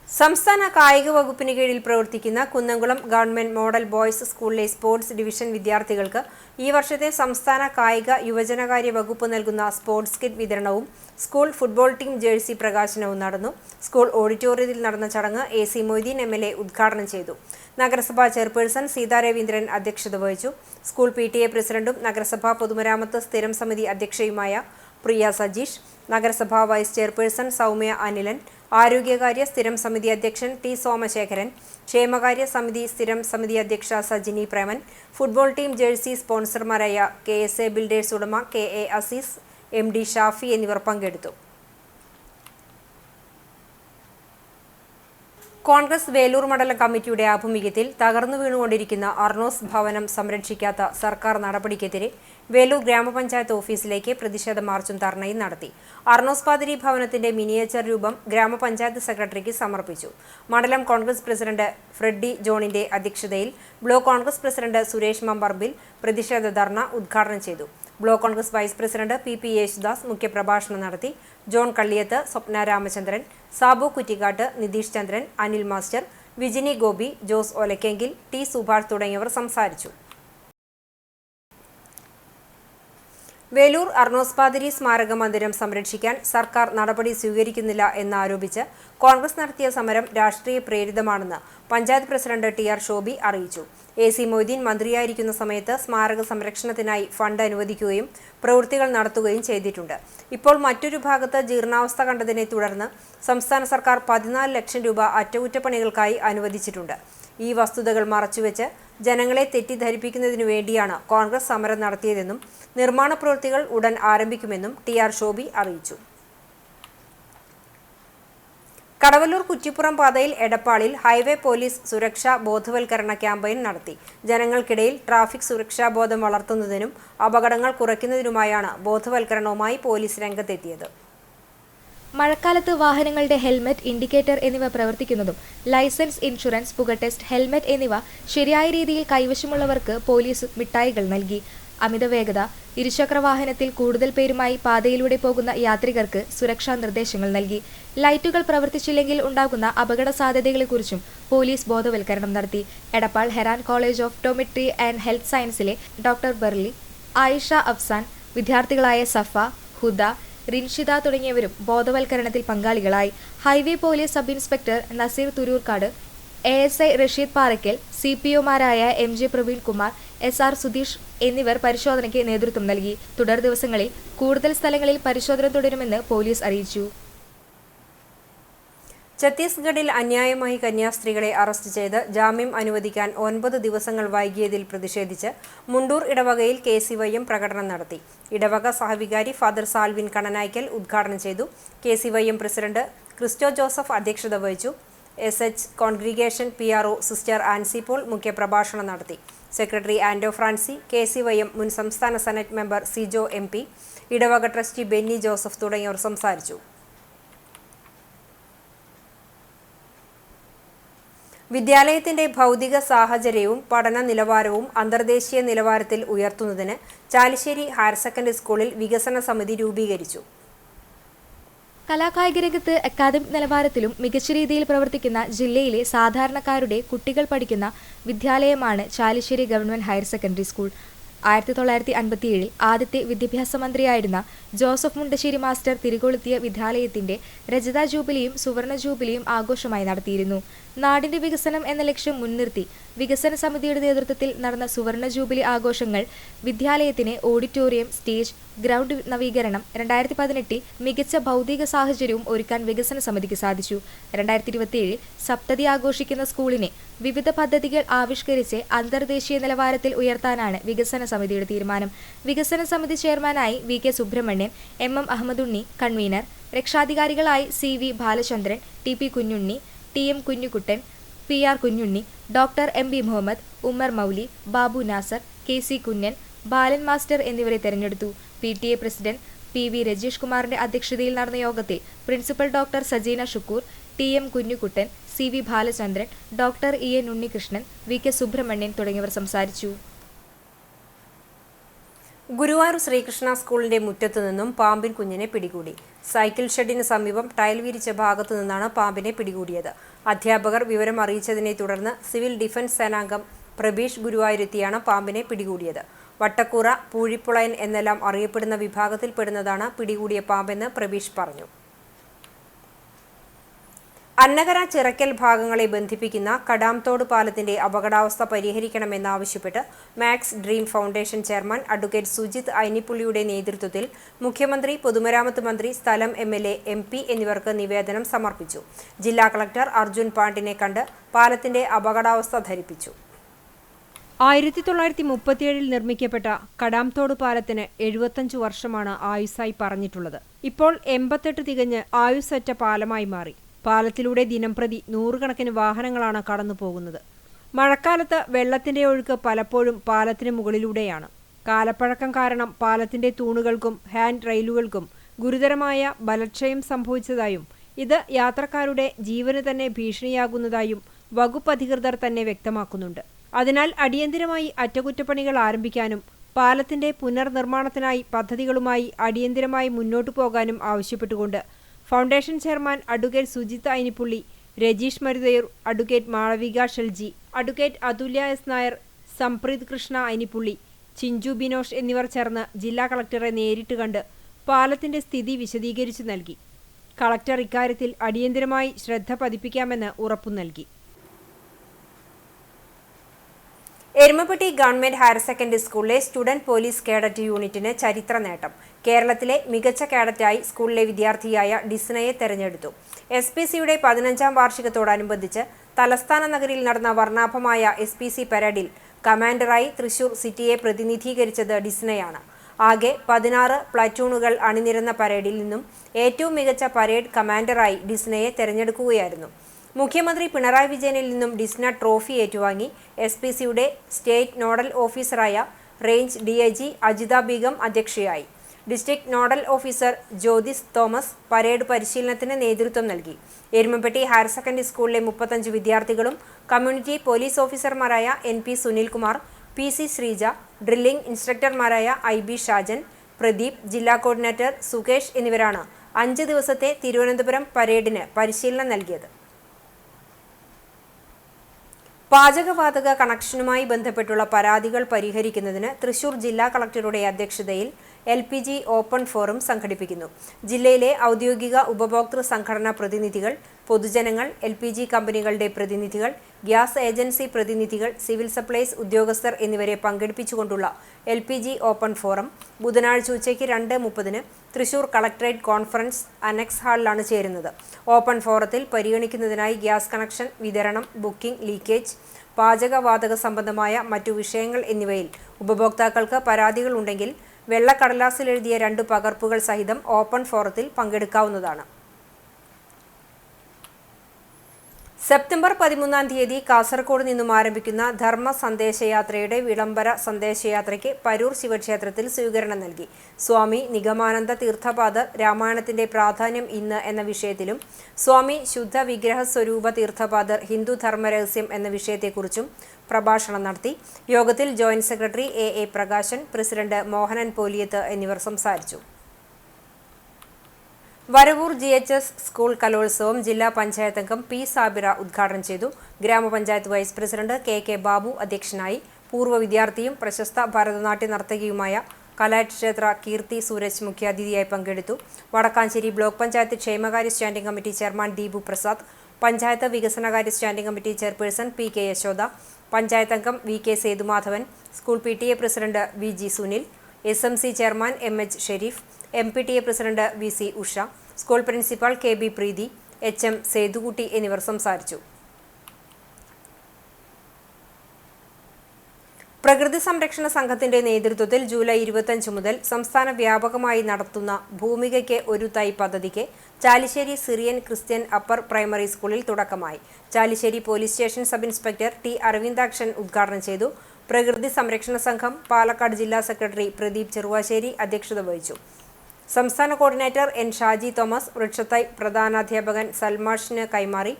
സംസ്ഥാന കായിക വകുപ്പിന് കീഴിൽ പ്രവർത്തിക്കുന്ന കുന്നംകുളം ഗവൺമെന്റ് മോഡൽ ബോയ്സ് സ്കൂളിലെ സ്പോർട്സ് ഡിവിഷൻ വിദ്യാർത്ഥികൾക്ക് ഈ വർഷത്തെ സംസ്ഥാന കായിക യുവജനകാര്യ വകുപ്പ് നൽകുന്ന സ്പോർട്സ് കിറ്റ് വിതരണവും സ്കൂൾ ഫുട്ബോൾ ടീം ജേഴ്സി പ്രകാശനവും നടന്നു. സ്കൂൾ ഓഡിറ്റോറിയത്തിൽ നടന്ന ചടങ്ങ് AC മൊയ്തീൻ MLA ഉദ്ഘാടനം ചെയ്തു. നഗരസഭാ ചെയർപേഴ്സൺ സീതാ രവീന്ദ്രൻ അധ്യക്ഷത വഹിച്ചു. സ്കൂൾ PTA പ്രസിഡന്റും നഗരസഭാ പൊതുമരാമത്ത് സ്ഥിരം സമിതി അധ്യക്ഷയുമായ പ്രിയ സജീഷ്, നഗരസഭാ വൈസ് ചെയർപേഴ്സൺ സൗമ്യ അനിലൻ, ആരോഗ്യകാര്യ സ്ഥിരം സമിതി അധ്യക്ഷൻ T സോമശേഖരൻ, ക്ഷേമകാര്യ സമിതി സ്ഥിരം സമിതി അധ്യക്ഷ Sajini Preman, football team jersey സ്പോൺസർമാരായ KSA ബിൽഡേഴ്സ് ഉടമ KA അസീസ്, MD ഷാഫി എന്നിവർ പങ്കെടുത്തു. കോൺഗ്രസ് വേലൂർ മണ്ഡലം കമ്മിറ്റിയുടെ ആഭിമുഖ്യത്തിൽ തകർന്നു വീണുകൊണ്ടിരിക്കുന്ന അർണോസ് ഭവനം സംരക്ഷിക്കാത്ത സർക്കാർ നടപടിക്കെതിരെ വേലൂർ ഗ്രാമപഞ്ചായത്ത് ഓഫീസിലേക്ക് പ്രതിഷേധ മാർച്ചും ധർണയും നടത്തി. അർണോസ് പാതിരി ഭവനത്തിന്റെ മിനിയേച്ചർ രൂപം ഗ്രാമപഞ്ചായത്ത് സെക്രട്ടറിക്ക് സമർപ്പിച്ചു. മണ്ഡലം കോൺഗ്രസ് പ്രസിഡന്റ് ഫ്രെഡി ജോണിന്റെ അധ്യക്ഷതയിൽ ബ്ലോക്ക് കോൺഗ്രസ് പ്രസിഡന്റ് സുരേഷ് മമ്പർബിൽ പ്രതിഷേധ ധർണ ഉദ്ഘാടനം ചെയ്തു. Block Congress vice president PP Yesudas മുഖ്യപ്രഭാഷണം നടത്തി. John Kalliyath, Swapna Ramachandran, Sabu Kuttikkattu, Nitish Chandran, Anil master, Vijini Gopi, Jose Olakkengil, T Subhash തുടങ്ങിയവർ സംസാരിച്ചു. വേലൂർ അർണോസ് പാതിരി സ്മാരക മന്ദിരം സംരക്ഷിക്കാൻ സർക്കാർ നടപടി സ്വീകരിക്കുന്നില്ല എന്നാരോപിച്ച് കോൺഗ്രസ് നടത്തിയ സമരം രാഷ്ട്രീയ പ്രേരിതമാണെന്ന് പഞ്ചായത്ത് പ്രസിഡന്റ് TR ഷോബി അറിയിച്ചു. AC മൊയ്തീൻ മന്ത്രിയായിരിക്കുന്ന സമയത്ത് സ്മാരക സംരക്ഷണത്തിനായി ഫണ്ട് അനുവദിക്കുകയും പ്രവൃത്തികൾ നടത്തുകയും ചെയ്തിട്ടുണ്ട്. ഇപ്പോൾ മറ്റൊരു ഭാഗത്ത് ജീർണാവസ്ഥ കണ്ടതിനെ തുടർന്ന് സംസ്ഥാന സർക്കാർ 14 ലക്ഷം രൂപ അറ്റകുറ്റപ്പണികൾക്കായി അനുവദിച്ചിട്ടുണ്ട്. ഈ വസ്തുതകൾ മറച്ചുവെച്ച് ജനങ്ങളെ തെറ്റിദ്ധരിപ്പിക്കുന്നതിനു വേണ്ടിയാണ് കോൺഗ്രസ് സമരം നടത്തിയതെന്നും നിർമ്മാണ പ്രവൃത്തികൾ ഉടൻ ആരംഭിക്കുമെന്നും TR ഷോബി അറിയിച്ചു. കടവല്ലൂർ കുറ്റിപ്പുറം പാതയിൽ എടപ്പാളിൽ ഹൈവേ പോലീസ് സുരക്ഷാ ബോധവൽക്കരണ ക്യാമ്പയിൻ നടത്തി. ജനങ്ങൾക്കിടയിൽ ട്രാഫിക് സുരക്ഷാബോധം വളർത്തുന്നതിനും അപകടങ്ങൾ കുറയ്ക്കുന്നതിനുമായാണ് ബോധവൽക്കരണവുമായി പോലീസ് രംഗത്തെത്തിയത്. മഴക്കാലത്ത് വാഹനങ്ങളുടെ ഹെൽമറ്റ്, ഇൻഡിക്കേറ്റർ എന്നിവ പ്രവർത്തിക്കുന്നതും ലൈസൻസ്, ഇൻഷുറൻസ്, പുക ടെസ്റ്റ്, ഹെൽമറ്റ് എന്നിവ ശരിയായ രീതിയിൽ കൈവശമുള്ളവർക്ക് പോലീസ് മിഠായികൾ നൽകി. അമിത വേഗത, ഇരുചക്ര വാഹനത്തിൽ കൂടുതൽ പേരുമായി പാതയിലൂടെ പോകുന്ന യാത്രികർക്ക് സുരക്ഷാ നിർദ്ദേശങ്ങൾ നൽകി. ലൈറ്റുകൾ പ്രവർത്തിച്ചില്ലെങ്കിൽ ഉണ്ടാകുന്ന അപകട സാധ്യതകളെക്കുറിച്ചും പോലീസ് ബോധവൽക്കരണം നടത്തി. Edappal Heran college of optometry and health സയൻസിലെ ഡോക്ടർ ബെർലി, ആയിഷ അഫ്സാൻ, വിദ്യാർത്ഥികളായ സഫ, ഹുദ, റിൻഷിത തുടങ്ങിയവരും ബോധവൽക്കരണത്തിൽ പങ്കാളികളായി. Highway police sub inspector Naseer Thuroorkad, ASI Rasheed Paraykkal, CPOമാരായ MJ പ്രവീൺകുമാർ, SR സുധീഷ് എന്നിവർ പരിശോധനയ്ക്ക് നേതൃത്വം നൽകി. തുടർ ദിവസങ്ങളിൽ കൂടുതൽ സ്ഥലങ്ങളിൽ പരിശോധന തുടരുമെന്ന് പോലീസ് അറിയിച്ചു. ഛത്തീസ്ഗഡിൽ അന്യായമായി കന്യാസ്ത്രീകളെ അറസ്റ്റ് ചെയ്ത് ജാമ്യം അനുവദിക്കാൻ 9 ദിവസങ്ങൾ വൈകിയതിൽ പ്രതിഷേധിച്ച് മുണ്ടൂർ ഇടവകയിൽ KCYM പ്രകടനം നടത്തി. ഇടവക സഹവികാരി ഫാദർ സാൽവിൻ കണനായ്ക്കൽ ഉദ്ഘാടനം ചെയ്തു. KCYM പ്രസിഡന്റ് ക്രിസ്റ്റോ ജോസഫ് അധ്യക്ഷത വഹിച്ചു. SH congregation PRO sister Ancy Paul മുഖ്യപ്രഭാഷണം നടത്തി. സെക്രട്ടറി ആൻഡോ ഫ്രാൻസി, KCYM മുൻ സംസ്ഥാന സെനറ്റ് മെമ്പർ സിജോ MP, ഇടവക ട്രസ്റ്റി ബെന്നി ജോസഫ് തുടങ്ങിയവർ സംസാരിച്ചു. വിദ്യാലയത്തിന്റെ ഭൗതിക സാഹചര്യവും പഠന നിലവാരവും അന്തർദേശീയ നിലവാരത്തിൽ ഉയർത്തുന്നതിന് ചാലിശ്ശേരി ഹയർ സെക്കൻഡറി സ്കൂളിൽ വികസന സമിതി രൂപീകരിച്ചു. കലാകായിക രംഗത്ത് അക്കാദമിക് നിലവാരത്തിലും മികച്ച രീതിയിൽ പ്രവർത്തിക്കുന്ന ജില്ലയിലെ സാധാരണക്കാരുടെ കുട്ടികൾ പഠിക്കുന്ന വിദ്യാലയമാണ് Chalissery government higher secondary school. 1957 ആദ്യത്തെ വിദ്യാഭ്യാസ മന്ത്രിയായിരുന്ന ജോസഫ് മുണ്ടശ്ശേരി മാസ്റ്റർ തിരികൊളുത്തിയ വിദ്യാലയത്തിന്റെ രജത ജൂബിലിയും സുവർണ ജൂബിലിയും ആഘോഷമായി നടത്തിയിരുന്നു. നാടിന്റെ വികസനം എന്ന ലക്ഷ്യം മുൻനിർത്തി വികസന സമിതിയുടെ നേതൃത്വത്തിൽ നടന്ന സുവർണ ജൂബിലി ആഘോഷങ്ങൾ വിദ്യാലയത്തിന് ഓഡിറ്റോറിയം, സ്റ്റേജ്, ഗ്രൗണ്ട് നവീകരണം, 2018 മികച്ച ഭൗതിക സാഹചര്യവും ഒരുക്കാൻ വികസന സമിതിക്ക് സാധിച്ചു. 2027 സപ്തതി ആഘോഷിക്കുന്ന സ്കൂളിനെ വിവിധ പദ്ധതികൾ ആവിഷ്കരിച്ച് അന്തർദേശീയ നിലവാരത്തിൽ ഉയർത്താനാണ് വികസന സമിതിയുടെ തീരുമാനം. വികസന സമിതി ചെയർമാനായി VK Subrahmanyan, MM Ahammadunni convener, രക്ഷാധികാരികളായി CV Balachandran, TP Kunhunni, TM Kunhukuttan, PR Kunhunni, doctor MB Muhammad, Ummer Mouli, Babu Nasar, KC Kunhan, Balan master എന്നിവരെ തെരഞ്ഞെടുത്തു. PTA പ്രസിഡന്റ് PV രജീഷ് കുമാറിന്റെ അധ്യക്ഷതയിൽ നടന്ന യോഗത്തിൽ principal doctor Sajeena Shukkoor, TM Kunhikuttan, CV Balachandran, doctor EN Unnikrishnan, VK Subramanian തുടങ്ങിയവർ സംസാരിച്ചു. ഗുരുവായൂർ ശ്രീകൃഷ്ണ സ്കൂളിന്റെ മുറ്റത്തു നിന്നും പാമ്പിൻ കുഞ്ഞിനെ പിടികൂടി. സൈക്കിൾ ഷെഡിന് സമീപം ടൈൽ വിരിച്ച ഭാഗത്തു നിന്നാണ് പാമ്പിനെ പിടികൂടിയത്. അധ്യാപകർ വിവരം അറിയിച്ചതിനെ തുടർന്ന് സിവിൽ ഡിഫൻസ് സേനാംഗം പ്രബീഷ് ഗുരുവായൂരെത്തിയാണ് പാമ്പിനെ പിടികൂടിയത്. വട്ടക്കൂറ, പൂഴിപ്പുളയൻ എന്നെല്ലാം അറിയപ്പെടുന്ന വിഭാഗത്തിൽപ്പെടുന്നതാണ് പിടികൂടിയ പാമ്പെന്ന് പ്രബീഷ് പറഞ്ഞു. അന്നകര ചിറക്കൽ ഭാഗങ്ങളെ ബന്ധിപ്പിക്കുന്ന കടാംതോട് പാലത്തിന്റെ അപകടാവസ്ഥ പരിഹരിക്കണമെന്നാവശ്യപ്പെട്ട് Max Dream foundation chairman advocate Sujith ഐനിപ്പുള്ളിയുടെ നേതൃത്വത്തിൽ മുഖ്യമന്ത്രി, പൊതുമരാമത്ത് മന്ത്രി, സ്ഥലം MLA, MP എന്നിവർക്ക് നിവേദനം സമർപ്പിച്ചു. ജില്ലാ കളക്ടർ അർജുൻ പാണ്ഡിനെ കണ്ട് പാലത്തിന്റെ അപകടാവസ്ഥ ധരിപ്പിച്ചു. 1937 നിർമ്മിക്കപ്പെട്ട കടാംതോട് പാലത്തിന് 75 വർഷമാണ് ആയുസ്സായി പറഞ്ഞിട്ടുള്ളത്. ഇപ്പോൾ 88 തികഞ്ഞ് ആയുസ്സറ്റ പാലമായി മാറി. പാലത്തിലൂടെ ദിനംപ്രതി 100 കണക്കിന് വാഹനങ്ങളാണ് കടന്നു പോകുന്നത്. മഴക്കാലത്ത് വെള്ളത്തിന്റെ ഒഴുക്ക് പലപ്പോഴും പാലത്തിന് മുകളിലൂടെയാണ്. കാലപ്പഴക്കം കാരണം പാലത്തിന്റെ തൂണുകൾക്കും ഹാൻഡ് റെയിലുകൾക്കും ഗുരുതരമായ ബലക്ഷയം സംഭവിച്ചതായും ഇത് യാത്രക്കാരുടെ ജീവന് തന്നെ ഭീഷണിയാകുന്നതായും വകുപ്പ് അധികൃതർ തന്നെ വ്യക്തമാക്കുന്നുണ്ട്. അതിനാൽ അടിയന്തിരമായി അറ്റകുറ്റപ്പണികൾ ആരംഭിക്കാനും പാലത്തിന്റെ പുനർനിർമ്മാണത്തിനായി പദ്ധതികളുമായി അടിയന്തിരമായി മുന്നോട്ടു പോകാനും ആവശ്യപ്പെട്ടുകൊണ്ട് foundation chairman advocate Sujith Ainippully, Rajeesh Maruthayoor, advocate Malavika Shelji, advocate Athulya S Nair, Sampreeth Krishna Ainippully, Chinchu Binosh എന്നിവർ ചേർന്ന് ജില്ലാ കളക്ടറെ നേരിട്ട് കണ്ട് പാലത്തിന്റെ സ്ഥിതി വിശദീകരിച്ചു നൽകി. കളക്ടർ ഇക്കാര്യത്തിൽ അടിയന്തിരമായി ശ്രദ്ധ പതിപ്പിക്കാമെന്ന് ഉറപ്പു നൽകി. എരുമപ്പെട്ടി ഗവൺമെന്റ് ഹയർ സെക്കൻഡറി സ്കൂളിലെ സ്റ്റുഡന്റ് പോലീസ് കേഡറ്റ് യൂണിറ്റിന് ചരിത്ര നേട്ടം. കേരളത്തിലെ മികച്ച കേഡറ്റായി സ്കൂളിലെ വിദ്യാർത്ഥിയായ ഡിസ്നയെ തെരഞ്ഞെടുത്തു. SPCയുടെ 15ാം വാർഷികത്തോടനുബന്ധിച്ച് തലസ്ഥാന നഗരിയിൽ നടന്ന വർണ്ണാഭമായ SPC പരേഡിൽ കമാൻഡറായി തൃശൂർ സിറ്റിയെ പ്രതിനിധീകരിച്ചത് ഡിസ്നയാണ്. ആകെ 16 പ്ലാറ്റൂണുകൾ അണിനിരന്ന പരേഡിൽ നിന്നും ഏറ്റവും മികച്ച പരേഡ് കമാൻഡറായി ഡിസ്നയെ തെരഞ്ഞെടുക്കുകയായിരുന്നു. മുഖ്യമന്ത്രി പിണറായി വിജയനിൽ നിന്നും ഡിസ്ന ട്രോഫി ഏറ്റുവാങ്ങി. SPCയുടെ സ്റ്റേറ്റ് നോഡൽ ഓഫീസറായ റേഞ്ച് DIG അജിത ബീഗം അധ്യക്ഷയായി. District nodal officer Jyothis Thomas parade പരിശീലനത്തിന് നേതൃത്വം നൽകി. എരുമപ്പെട്ടി ഹയർ സെക്കൻഡറി സ്കൂളിലെ 35 വിദ്യാർത്ഥികളും കമ്മ്യൂണിറ്റി പോലീസ് ഓഫീസർമാരായ NP Sunilkumar, PC Sreeja, drilling ഇൻസ്ട്രക്ടർമാരായ IB ഷാജൻ, പ്രദീപ്, ജില്ലാ കോർഡിനേറ്റർ സുകേഷ് എന്നിവരാണ് 5 ദിവസത്തെ തിരുവനന്തപുരം പരേഡിന് പരിശീലനം നൽകിയത്. പാചകവാതക കണക്ഷനുമായി ബന്ധപ്പെട്ടുള്ള പരാതികൾ പരിഹരിക്കുന്നതിന് തൃശൂർ ജില്ലാ കളക്ടറുടെ അധ്യക്ഷതയിൽ LPG ഓപ്പൺ ഫോറം സംഘടിപ്പിക്കുന്നു. ജില്ലയിലെ ഔദ്യോഗിക ഉപഭോക്തൃ സംഘടനാ പ്രതിനിധികൾ, പൊതുജനങ്ങൾ, LPG കമ്പനികളുടെ പ്രതിനിധികൾ, ഗ്യാസ് ഏജൻസി പ്രതിനിധികൾ, സിവിൽ സപ്ലൈസ് ഉദ്യോഗസ്ഥർ എന്നിവരെ പങ്കെടുപ്പിച്ചുകൊണ്ടുള്ള LPG ഓപ്പൺ ഫോറം ബുധനാഴ്ച ഉച്ചയ്ക്ക് 2:30 തൃശൂർ കളക്ടറേറ്റ് കോൺഫറൻസ് അനക്സ് ഹാളിലാണ് ചേരുന്നത്. ഓപ്പൺ ഫോറത്തിൽ പരിഗണിക്കുന്നതിനായി ഗ്യാസ് കണക്ഷൻ വിതരണം, ബുക്കിംഗ്, ലീക്കേജ്, പാചകവാതക സംബന്ധമായ മറ്റു വിഷയങ്ങൾ എന്നിവയിൽ ഉപഭോക്താക്കൾക്ക് പരാതികൾ ഉണ്ടെങ്കിൽ വെള്ളക്കടലാസിൽ എഴുതിയ 2 പകർപ്പുകൾ സഹിതം ഓപ്പൺ ഫോറത്തിൽ പങ്കെടുക്കാവുന്നതാണ്. സെപ്റ്റംബർ 13-ാം തീയതി കാസർഗോഡ് നിന്നും ആരംഭിക്കുന്ന ധർമ്മ സന്ദേശയാത്രയുടെ വിളംബര സന്ദേശയാത്രയ്ക്ക് പരൂർ ശിവക്ഷേത്രത്തിൽ സ്വീകരണം നൽകി. സ്വാമി നിഗമാനന്ദ തീർത്ഥപാദർ രാമായണത്തിന്റെ പ്രാധാന്യം ഇന്ന് എന്ന വിഷയത്തിലും സ്വാമി ശുദ്ധ വിഗ്രഹ സ്വരൂപ തീർത്ഥപാദർ ഹിന്ദു ധർമ്മരഹസ്യം എന്ന വിഷയത്തെക്കുറിച്ചും പ്രഭാഷണം നടത്തി. യോഗത്തിൽ joint secretary AA Prakashan, president Mohanan Poliyath എന്നിവർ സംസാരിച്ചു. വരവൂർ GHS സ്കൂൾ കലോത്സവം ജില്ലാ പഞ്ചായത്ത് അംഗം P സാബിറ ഉദ്ഘാടനം ചെയ്തു. ഗ്രാമപഞ്ചായത്ത് വൈസ് പ്രസിഡന്റ് KK ബാബു അധ്യക്ഷനായി. പൂർവ്വ വിദ്യാർത്ഥിയും പ്രശസ്ത ഭരതനാട്യ നർത്തകിയുമായ കലാറ്റ് ക്ഷേത്ര കീർത്തി സൂരജ് മുഖ്യാതിഥിയായി പങ്കെടുത്തു. വടക്കാഞ്ചേരി ബ്ലോക്ക് പഞ്ചായത്ത് ക്ഷേമകാര്യ standing committee chairman Deepu Prasad, panchayat വികസനകാര്യ standing committee chairperson PK Yashoda, panchayat അംഗം VK Sethumadhavan, school PTA president VG Sunil, SMC chairman MH Shareef, MPTA president VC Usha, school principal KB Preethi, HM Sethukutty എന്നിവർ സംസാരിച്ചു. പ്രകൃതി സംരക്ഷണ സംഘത്തിന്റെ നേതൃത്വത്തിൽ ജൂലൈ 25 മുതൽ സംസ്ഥാന വ്യാപകമായി നടത്തുന്ന ഭൂമികയ്ക്ക് ഒരു തൈ പദ്ധതിക്ക് Chalissery Syrian Christian upper primary സ്കൂളിൽ തുടക്കമായി. Chalissery police station sub inspector T Aravindakshan ഉദ്ഘാടനം ചെയ്തു. പ്രകൃതി സംരക്ഷണ സംഘം പാലക്കാട് ജില്ലാ സെക്രട്ടറി പ്രദീപ് ചെറുവാശ്ശേരി അധ്യക്ഷത വഹിച്ചു. സംസ്ഥാന കോർഡിനേറ്റർ N ഷാജി തോമസ് വൃക്ഷത്തൈ പ്രധാനാധ്യാപകൻ സൽമാഷിന് കൈമാറി.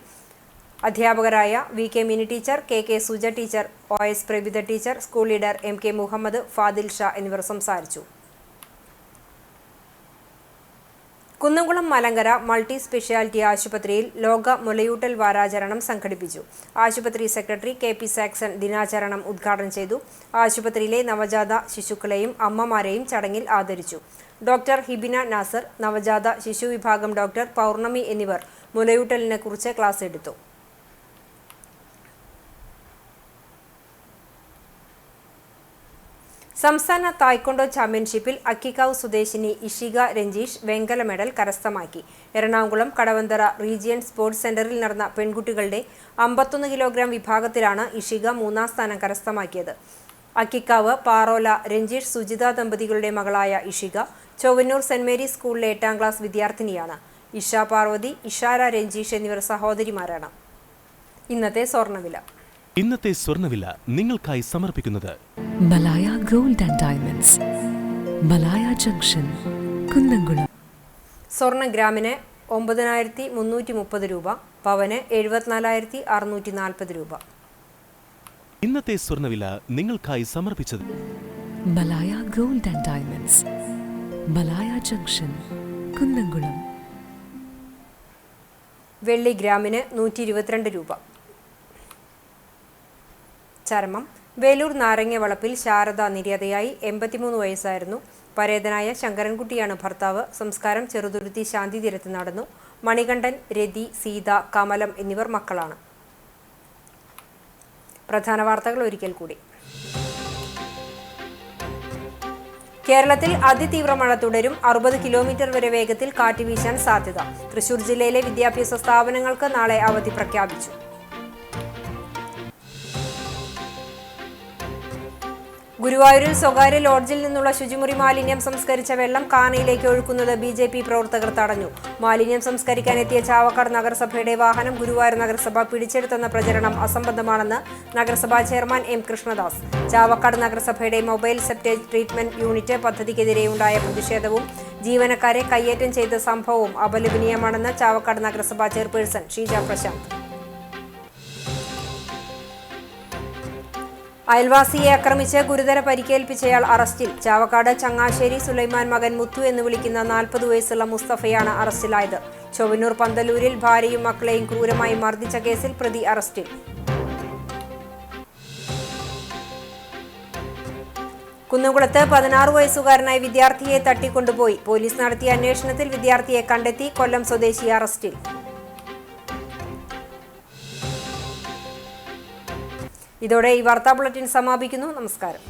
അധ്യാപകരായ VK Mini teacher, KK Suja teacher, OS Pravitha teacher, school leader MK Muhammad, Fadil Shah എന്നിവർ സംസാരിച്ചു. കുന്നംകുളം മലങ്കര മൾട്ടി സ്പെഷ്യാലിറ്റി ആശുപത്രിയിൽ ലോക മുലയൂട്ടൽ വാരാചരണം സംഘടിപ്പിച്ചു. ആശുപത്രി സെക്രട്ടറി KP സാക്സൺ ദിനാചരണം ഉദ്ഘാടനം ചെയ്തു. ആശുപത്രിയിലെ നവജാത ശിശുക്കളെയും അമ്മമാരെയും ചടങ്ങിൽ ആദരിച്ചു. ഡോക്ടർ ഹിബിന നാസർ, നവജാത ശിശു വിഭാഗം ഡോക്ടർ പൗർണമി എന്നിവർ മുലയൂട്ടലിനെ കുറിച്ച് ക്ലാസ് എടുത്തു. സംസ്ഥാന തായ്ക്കൊണ്ടോ ചാമ്പ്യൻഷിപ്പിൽ അക്കിക്കാവ് സ്വദേശിനി ഇഷിക രഞ്ജീഷ് വെങ്കല മെഡൽ കരസ്ഥമാക്കി. എറണാകുളം കടവന്തറ റീജിയൻ സ്പോർട്സ് സെന്ററിൽ നടന്ന പെൺകുട്ടികളുടെ 51 കിലോഗ്രാം വിഭാഗത്തിലാണ് ഇഷിക 3ാം സ്ഥാനം കരസ്ഥമാക്കിയത്. അക്കിക്കാവ് പാറോല രഞ്ജീഷ് സുജിത ദമ്പതികളുടെ മകളായ ഇഷിക ചൊവ്വന്നൂർ സെന്റ് മേരീസ് സ്കൂളിലെ 8ാം ക്ലാസ് വിദ്യാർത്ഥിനിയാണ്. ഇഷ പാർവതി, ഇഷാര രഞ്ജീഷ് എന്നിവർ സഹോദരിമാരാണ്. ഇന്നത്തെ സ്വർണ്ണവില നിങ്ങൾക്കായി സമർപ്പിക്കുന്നത് Malaya gold and diamonds, Malaya junction, Kunnamkulam. സ്വർണ്ണ ഗ്രാമിന് 9330 രൂപ, പവന് 74,640 രൂപ. ഇന്നത്തെ സ്വർണ്ണവില നിങ്ങൾക്കായി സമർപ്പിച്ചത് Malaya gold and diamonds, Malaya junction, Kunnamkulam. വെള്ളി ഗ്രാമിന് 122 രൂപ. ചരമം വേലൂർ നാരങ്ങവളപ്പിൽ ശാരദ നിര്യാതയായി. 83 വയസ്സായിരുന്നു. പരേതനായ ശങ്കരൻകുട്ടിയാണ് ഭർത്താവ്. സംസ്കാരം ചെറുതുരുത്തി ശാന്തി തീരത്ത് നടന്നു. മണികണ്ഠൻ, രതി, സീത, കമലം എന്നിവർ മക്കളാണ്. പ്രധാന വാർത്തകൾ ഒരിക്കൽ കൂടി. കേരളത്തിൽ അതിതീവ്ര മഴ തുടരും. 60 കിലോമീറ്റർ വരെ വേഗത്തിൽ കാറ്റ് വീശാൻ സാധ്യത. തൃശൂർ ജില്ലയിലെ വിദ്യാഭ്യാസ സ്ഥാപനങ്ങൾക്ക് നാളെ അവധി പ്രഖ്യാപിച്ചു. ഗുരുവായൂരിൽ സ്വകാര്യ ലോഡ്ജിൽ നിന്നുള്ള ശുചിമുറി മാലിന്യം സംസ്കരിച്ച വെള്ളം കാനയിലേക്ക് ഒഴുക്കുന്നത് BJP പ്രവർത്തകർ തടഞ്ഞു. മാലിന്യം സംസ്കരിക്കാൻ എത്തിയ ചാവക്കാട് നഗരസഭയുടെ വാഹനം ഗുരുവായൂർ നഗരസഭ പിടിച്ചെടുത്തെന്ന പ്രചരണം അസംബന്ധമാണെന്ന് നഗരസഭാ ചെയർമാൻ M കൃഷ്ണദാസ്. ചാവക്കാട് നഗരസഭയുടെ മൊബൈൽ സെപ്റ്റേജ് ട്രീറ്റ്മെന്റ് യൂണിറ്റ് പദ്ധതിക്കെതിരെയുണ്ടായ പ്രതിഷേധവും ജീവനക്കാരെ കയ്യേറ്റം ചെയ്ത സംഭവവും അപലപനീയമാണെന്ന് ചാവക്കാട് നഗരസഭാ ചെയർപേഴ്സൺ ഷീജ പ്രശാന്ത്. അയൽവാസിയെ ആക്രമിച്ച് ഗുരുതര പരിക്കേൽപ്പിച്ചയാൾ അറസ്റ്റിൽ. ചാവക്കാട് ചങ്ങാശ്ശേരി സുലൈമാൻ മകൻ മുത്തു എന്ന് വിളിക്കുന്ന 40 വയസ്സുള്ള മുസ്തഫയാണ് അറസ്റ്റിലായത്. ചൊവ്വന്നൂർ പന്തലൂരിൽ ഭാര്യയും മക്കളെയും ക്രൂരമായി മർദ്ദിച്ച കേസിൽ പ്രതി അറസ്റ്റിൽ. കുന്നംകുളത്ത് 16 വയസ്സുകാരനായ വിദ്യാർത്ഥിയെ തട്ടിക്കൊണ്ടുപോയി. പോലീസ് നടത്തിയ അന്വേഷണത്തിൽ വിദ്യാർത്ഥിയെ കണ്ടെത്തി. കൊല്ലം സ്വദേശി അറസ്റ്റിൽ. ഇതോടെ ഈ വാർത്താ ബുള്ളറ്റിൻ സമാപിക്കുന്നു. നമസ്കാരം.